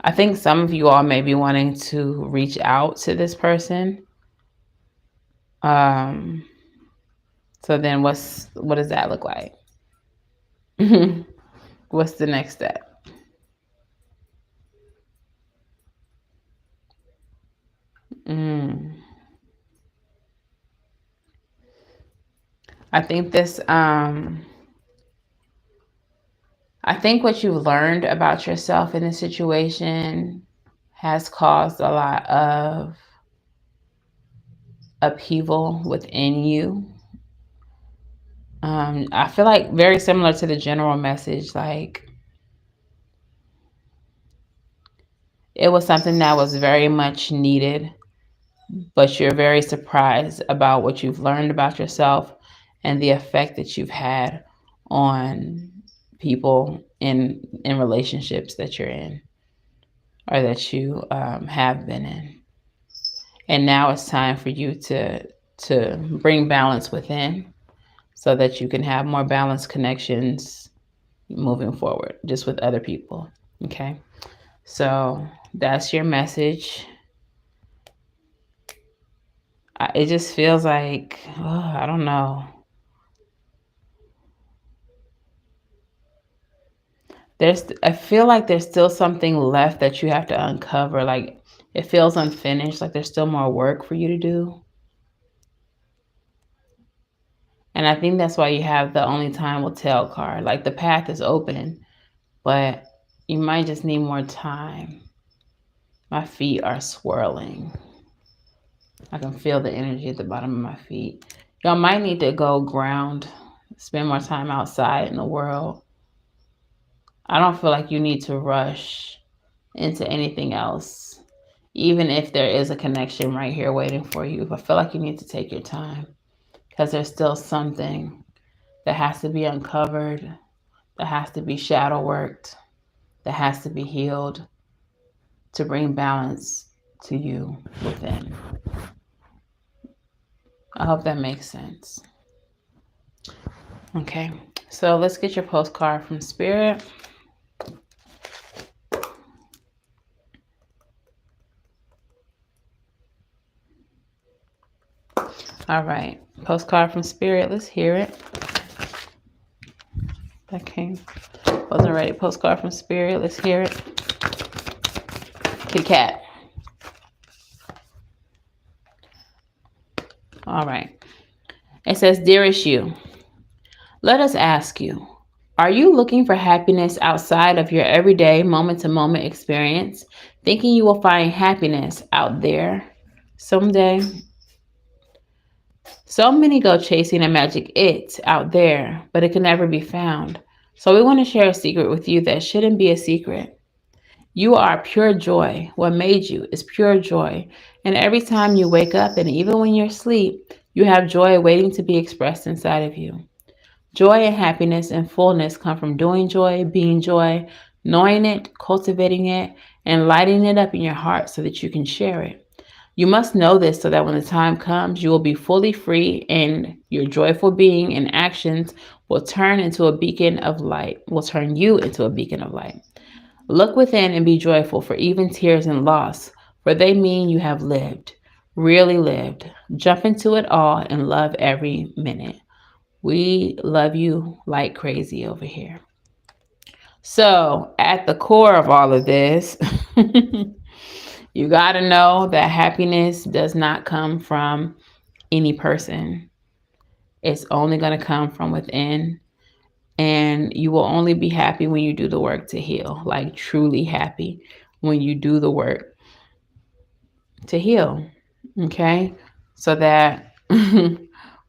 I think some of you all may be wanting to reach out to this person. So then what does that look like? What's the next step? I think I think what you've learned about yourself in this situation has caused a lot of upheaval within you. I feel like very similar to the general message, like it was something that was very much needed, but you're very surprised about what you've learned about yourself and the effect that you've had on people in relationships that you're in, or that you have been in. And now it's time for you to bring balance within, so that you can have more balanced connections moving forward, just with other people. Okay. So that's your message. It just feels like, I don't know. I feel like there's still something left that you have to uncover. Like it feels unfinished, like there's still more work for you to do. And I think that's why you have the only time will tell card. Like the path is open, but you might just need more time. My feet are swirling. I can feel the energy at the bottom of my feet. Y'all might need to go ground, spend more time outside in the world. I don't feel like you need to rush into anything else, even if there is a connection right here waiting for you. I feel like you need to take your time, because there's still something that has to be uncovered, that has to be shadow worked, that has to be healed to bring balance to you within. I hope that makes sense. Okay, so let's get your postcard from Spirit. All right, postcard from Spirit. Let's hear it. That came. Wasn't ready. Postcard from Spirit. Let's hear it. Kitty cat. All right. It says, "Dearest you, let us ask you, are you looking for happiness outside of your everyday moment-to-moment experience, thinking you will find happiness out there Someday, so many go chasing a magic it out there, but it can never be found. So we want to share a secret with you that shouldn't be a secret. You are pure joy. What made you is pure joy. And every time you wake up and even when you're asleep, you have joy waiting to be expressed inside of you. Joy and happiness and fullness come from doing joy, being joy, knowing it, cultivating it, and lighting it up in your heart so that you can share it. You must know this so that when the time comes, you will be fully free and your joyful being and actions will turn into a beacon of light, will turn you into a beacon of light. Look within and be joyful for even tears and loss, for they mean you have lived, really lived. Jump into it all and love every minute. We love you like crazy over here. So, at the core of all of this, you got to know that happiness does not come from any person. It's only going to come from within. And you will only be happy when you do the work to heal, like truly happy when you do the work to heal. Okay. So that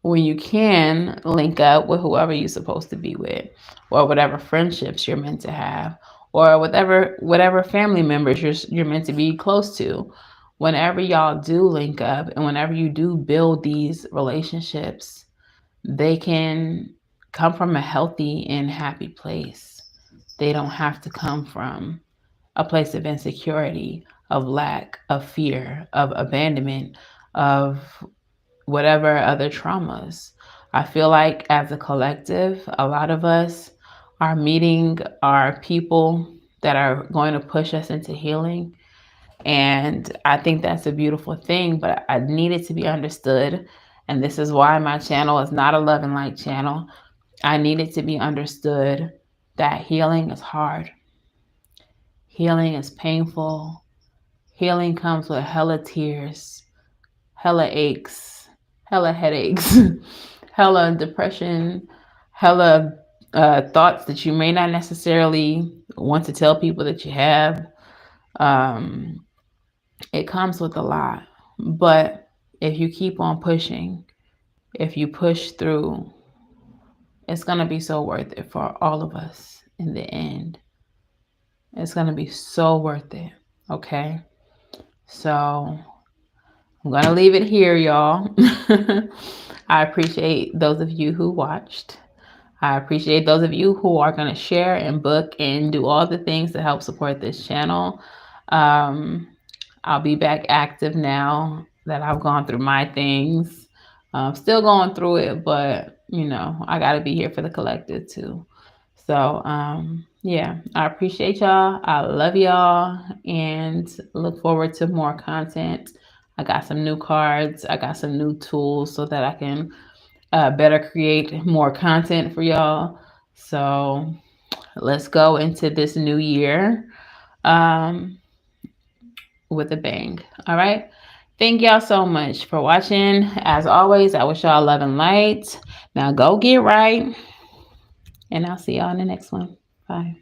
when you can link up with whoever you're supposed to be with, or whatever friendships you're meant to have, or whatever family members you're meant to be close to, whenever y'all do link up and whenever you do build these relationships, they can come from a healthy and happy place. They don't have to come from a place of insecurity, of lack, of fear, of abandonment, of whatever other traumas. I feel like as a collective, a lot of us are meeting our people that are going to push us into healing. And I think that's a beautiful thing, but I need it to be understood. And this is why my channel is not a love and light channel. I need it to be understood that healing is hard. Healing is painful. Healing comes with hella tears, hella aches, hella headaches, hella depression, hella thoughts that you may not necessarily want to tell people that you have. It comes with a lot. But if you keep on pushing, if you push through, it's going to be so worth it for all of us in the end. It's going to be so worth it. Okay. So I'm going to leave it here, y'all. I appreciate those of you who watched. I appreciate those of you who are going to share and book and do all the things to help support this channel. I'll be back active now that I've gone through my things. I'm still going through it, but I got to be here for the collective too. So, yeah, I appreciate y'all. I love y'all and look forward to more content. I got some new cards. I got some new tools so that I can better create more content for y'all. So let's go into this new year with a bang. All right. Thank y'all so much for watching. As always, I wish y'all love and light. Now go get right. And I'll see y'all in the next one. Bye.